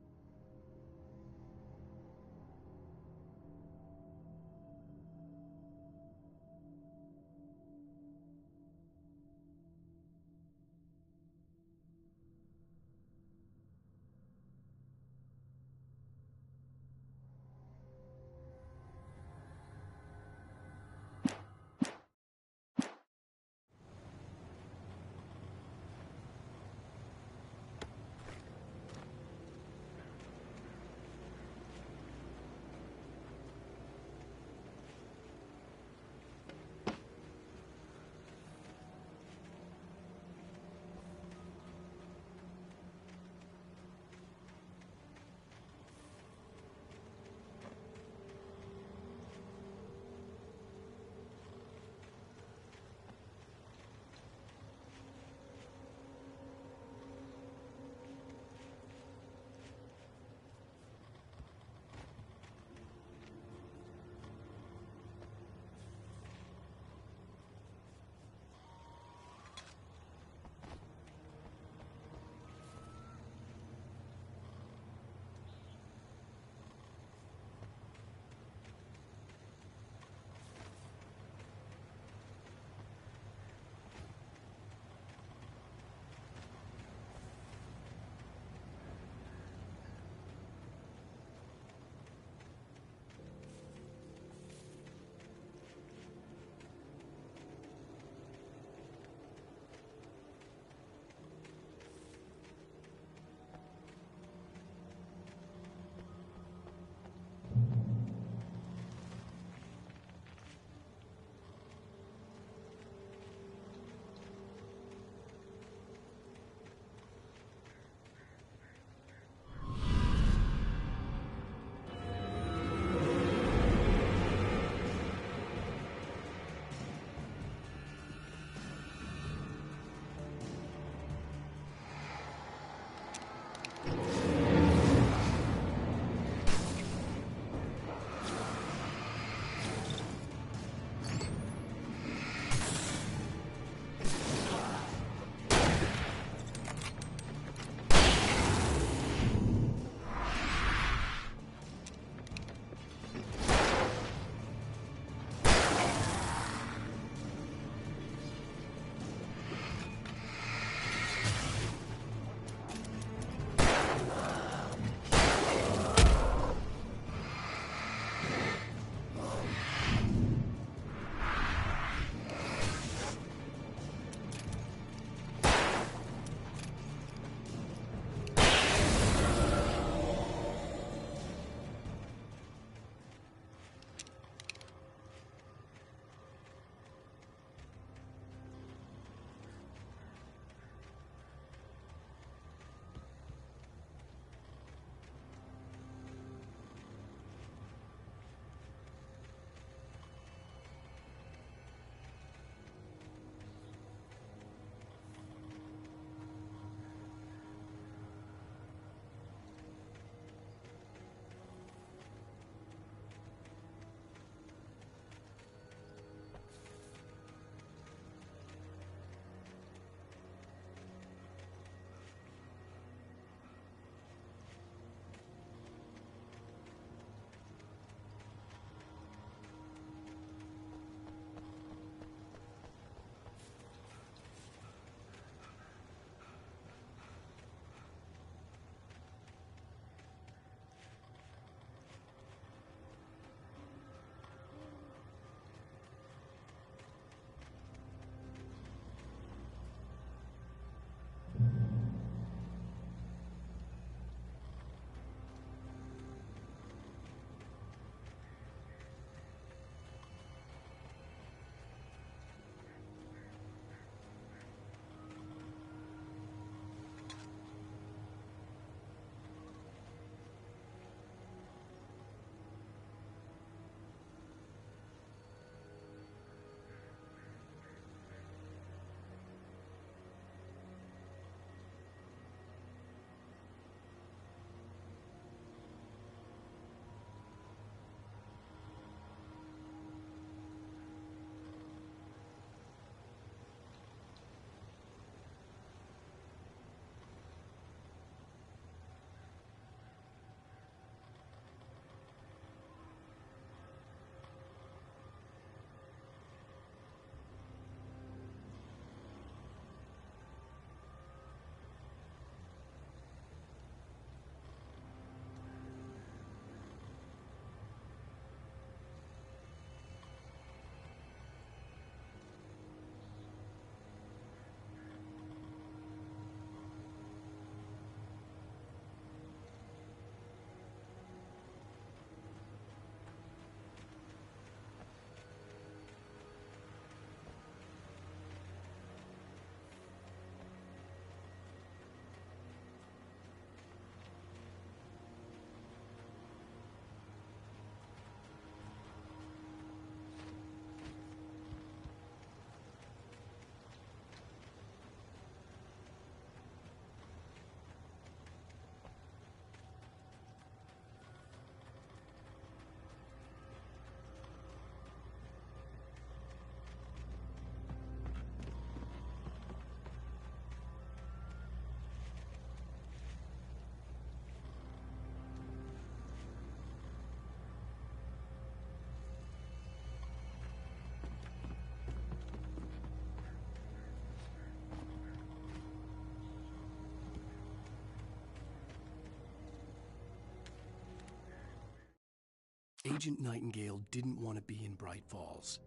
Agent Nightingale didn't want to be in Bright Falls.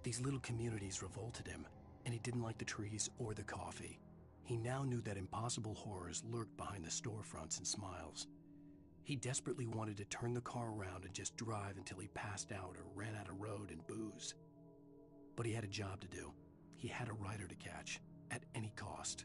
These little communities revolted him, and he didn't like the trees or the coffee. He now knew that impossible horrors lurked behind the storefronts and smiles. He desperately wanted to turn the car around and just drive until he passed out or ran out of road and booze. But he had a job to do. He had a rider to catch, at any cost.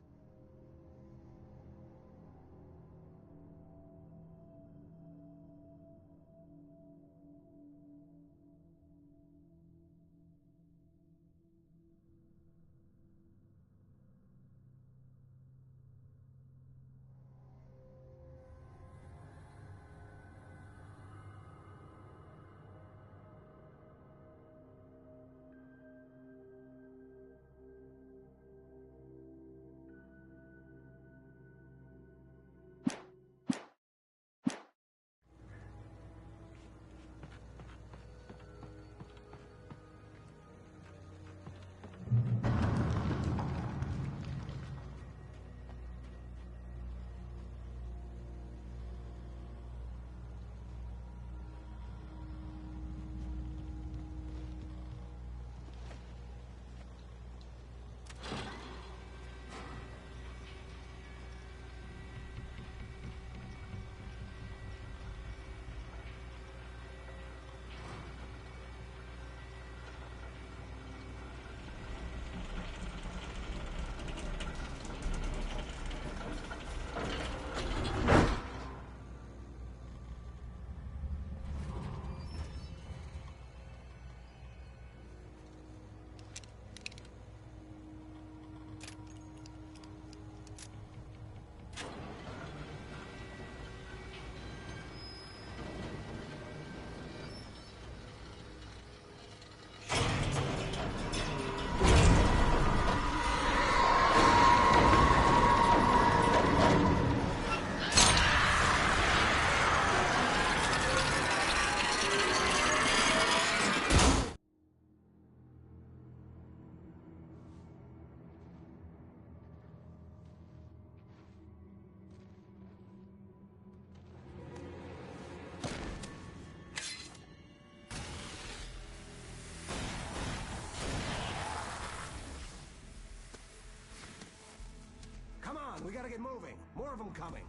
We gotta get moving. More of them coming.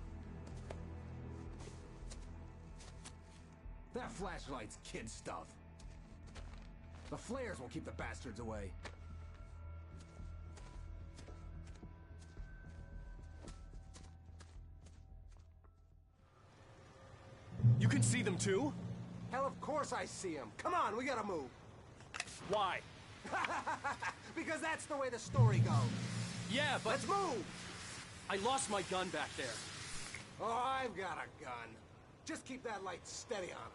That flashlight's kid stuff. The flares will keep the bastards away. You can see them too? Hell, of course I see them. Come on, we gotta move. Why? Because that's the way the story goes. Yeah, but... Let's move! I lost my gun back there. Oh, I've got a gun. Just keep that light steady on him.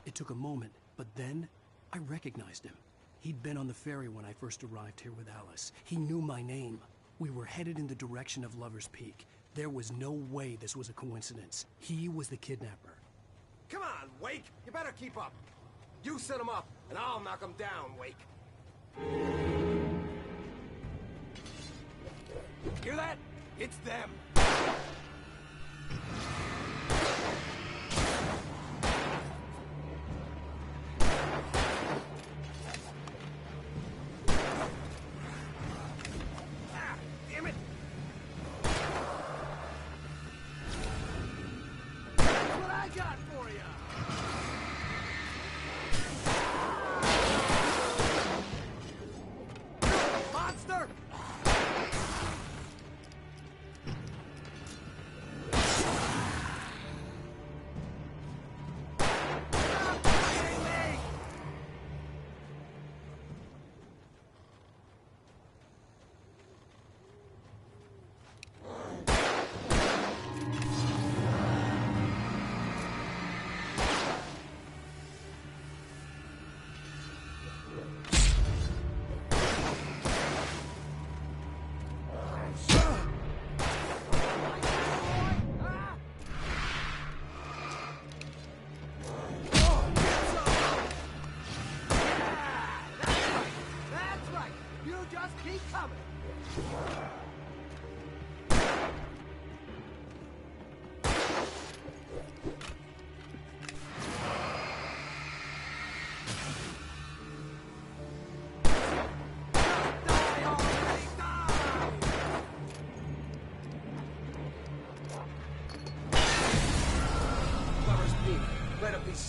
It took a moment, but then I recognized him. He'd been on the ferry when I first arrived here with Alice. He knew my name. We were headed in the direction of Lover's Peak. There was no way this was a coincidence. He was the kidnapper. Come on, Wake! You better keep up. You set him up, and I'll knock him down, Wake. Hear that? It's them. Ah, damn it! That's what I got for you! Monster!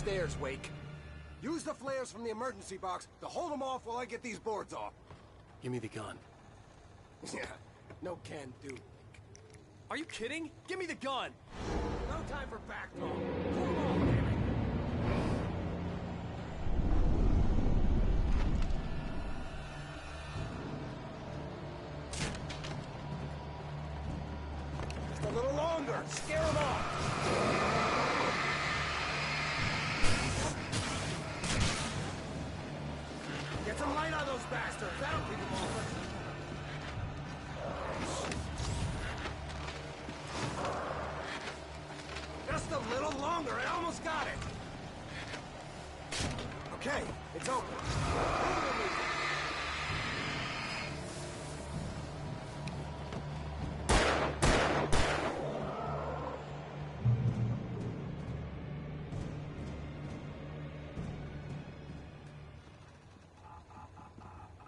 stairs, Wake. Use the flares from the emergency box to hold them off while I get these boards off. Give me the gun. Yeah, no can do. Are you kidding? Give me the gun! No time for back talk. Pull them off, damn it. Just a little longer. Scare them off. Get some light on those bastards. That'll keep them off. Just a little longer. I almost got it. Okay, it's open.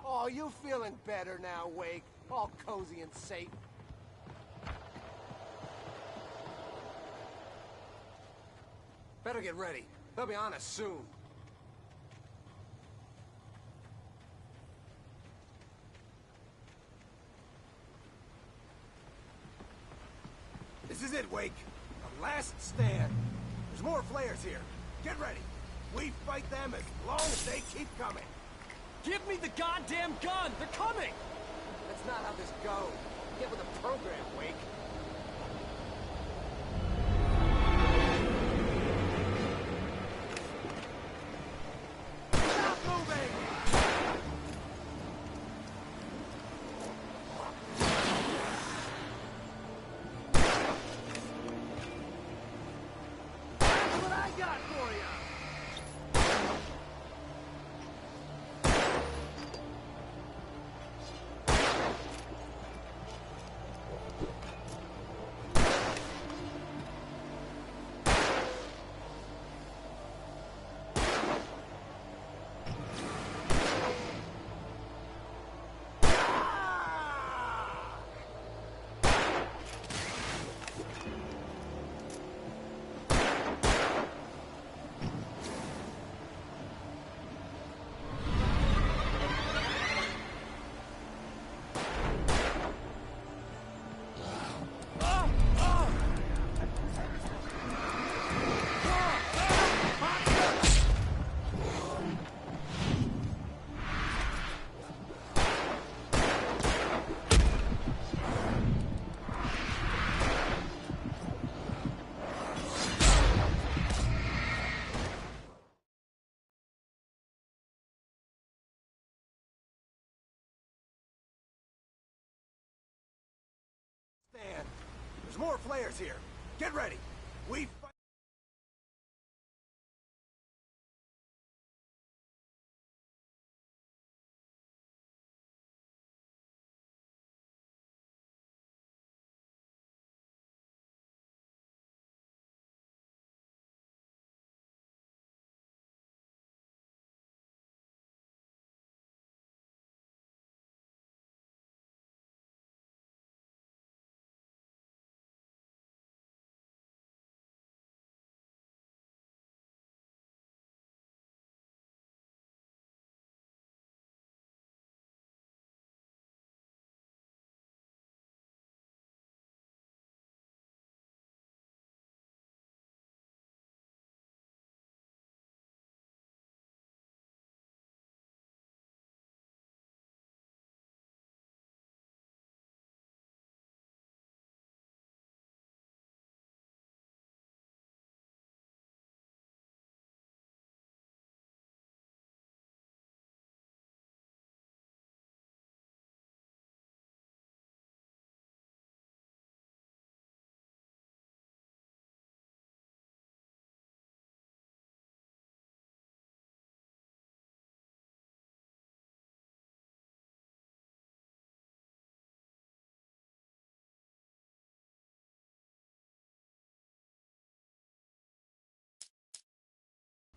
Oh, you feeling better now, Wake? All cozy and safe. Better get ready. They'll be on us soon. This is it, Wake. The last stand. There's more flares here. Get ready. We fight them as long as they keep coming. Give me the goddamn gun! They're coming! That's not how this goes. Get with the program, Wake. Stop moving! That's what I got for you! Stand. There's more flares here. Get ready. We fight.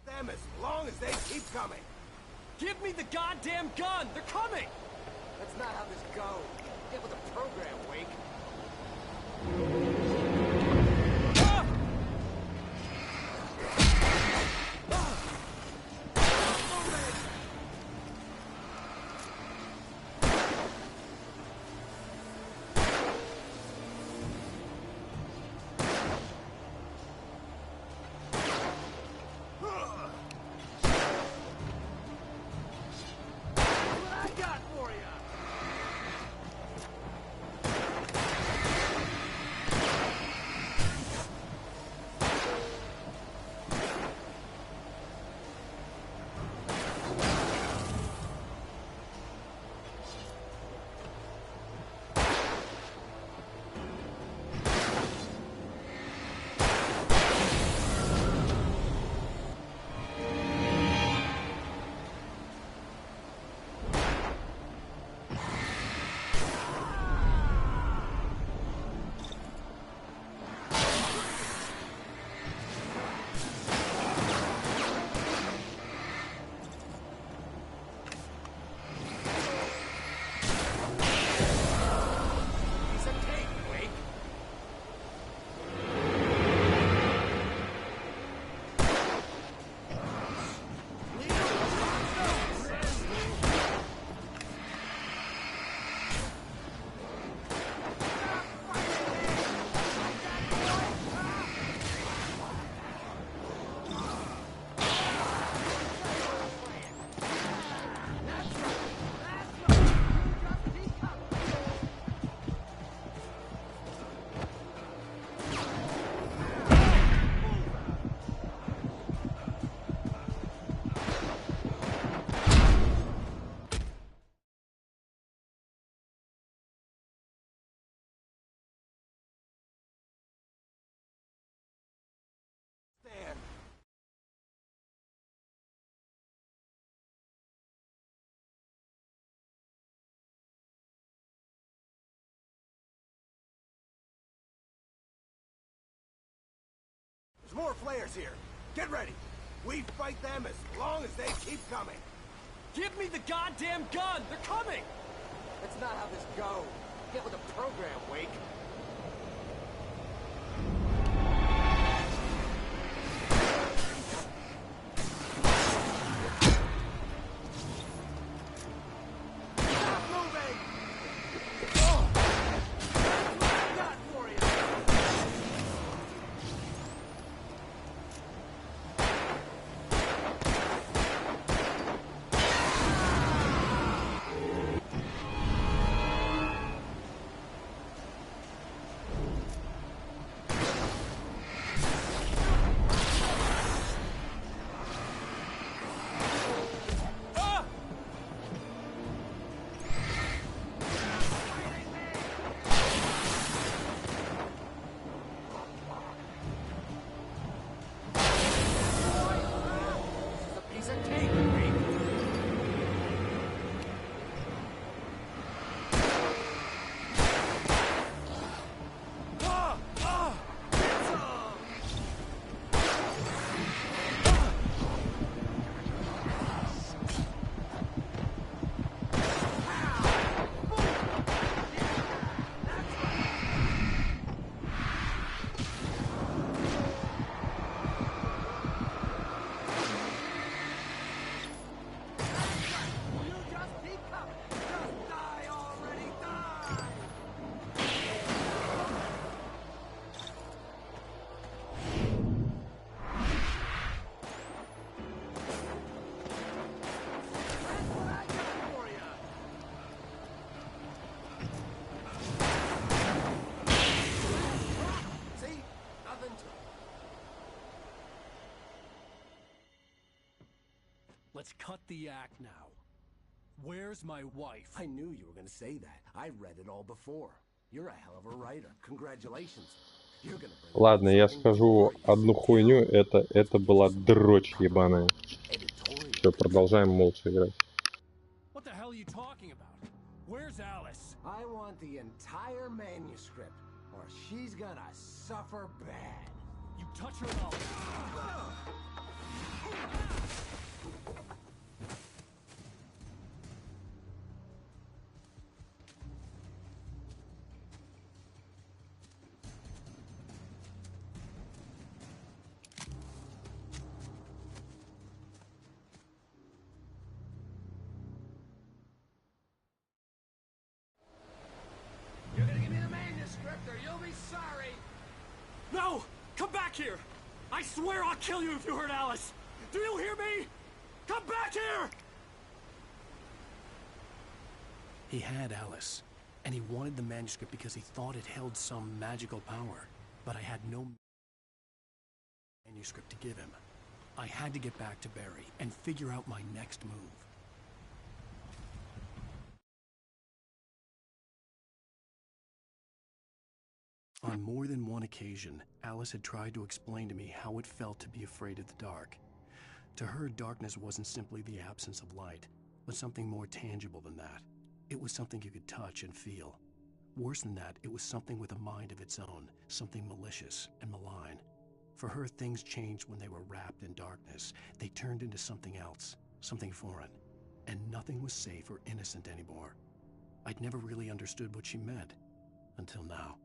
Them as long as they keep coming. Give me the goddamn gun! They're coming! That's not how this goes. Get with the program, Wake. Ah! more flares here. Get ready. We fight them as long as they keep coming. Give me the goddamn gun! They're coming! That's not how this goes. Get with the program, Wake. Let's cut the act now. Where's my wife? I knew you were going to say that. I read it all before. You're a hell of a writer. Congratulations. You're gonna bring Ладно, я скажу одну хуйню. Это была дрочь ебаная. Все, продолжаем молча играть. What the hell are you talking about? Where's Alice? I want the entire manuscript, or she's gonna suffer bad. You touch her and I'll... You're gonna give me the manuscript, or you'll be sorry. No! Come back here! I swear I'll kill you if you hurt Alice! Do you hear me? Come back here! He had Alice, and he wanted the manuscript because he thought it held some magical power. But I had no manuscript to give him. I had to get back to Barry and figure out my next move. On more than one occasion, Alice had tried to explain to me how it felt to be afraid of the dark. To her, darkness wasn't simply the absence of light, but something more tangible than that. It was something you could touch and feel. Worse than that, it was something with a mind of its own, something malicious and malign. For her, things changed when they were wrapped in darkness. They turned into something else, something foreign, and nothing was safe or innocent anymore. I'd never really understood what she meant, until now.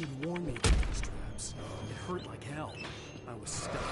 She'd warned me about these traps. It hurt like hell. I was stuck.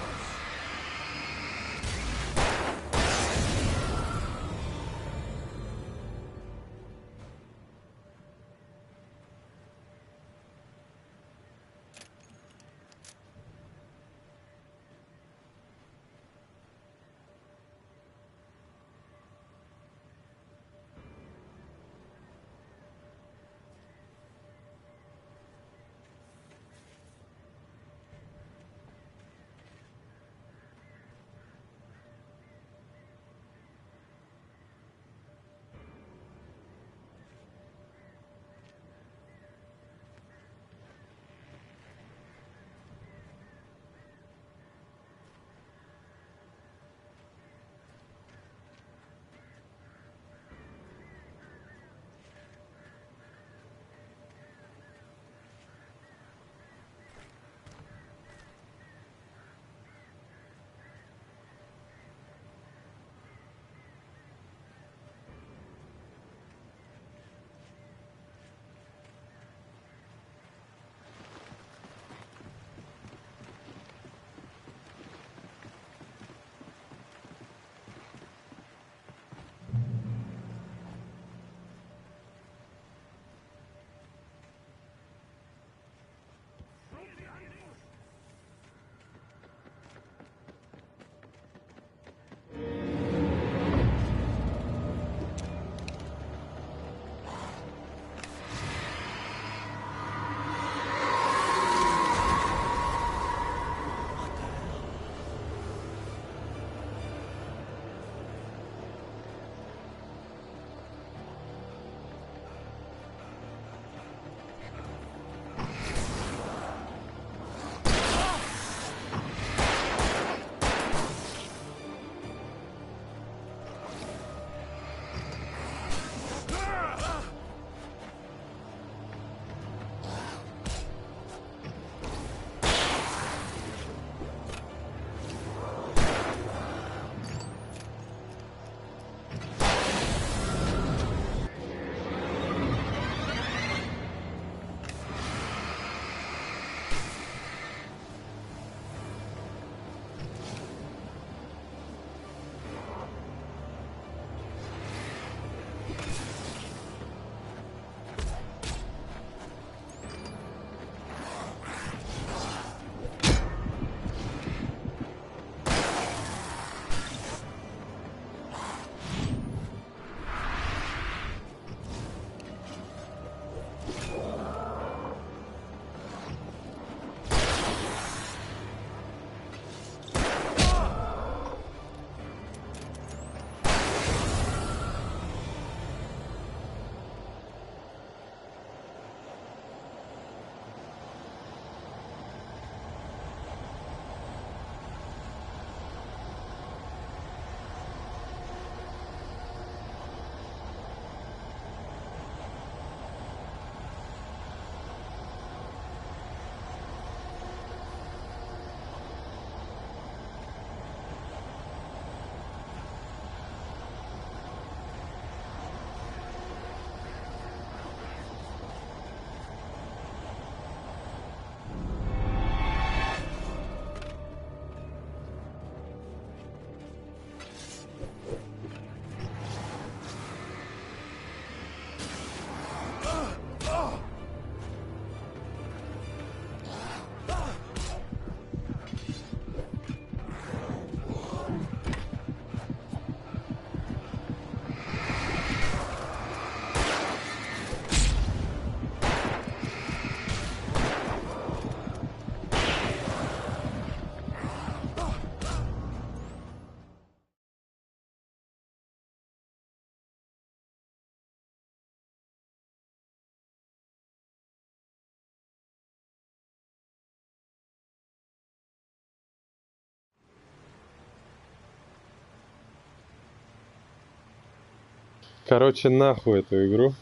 Короче, нахуй эту игру.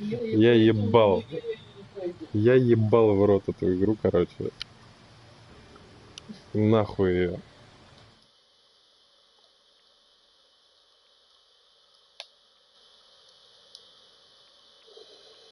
Я ебал. Я ебал в рот эту игру, короче. Нахуй ее.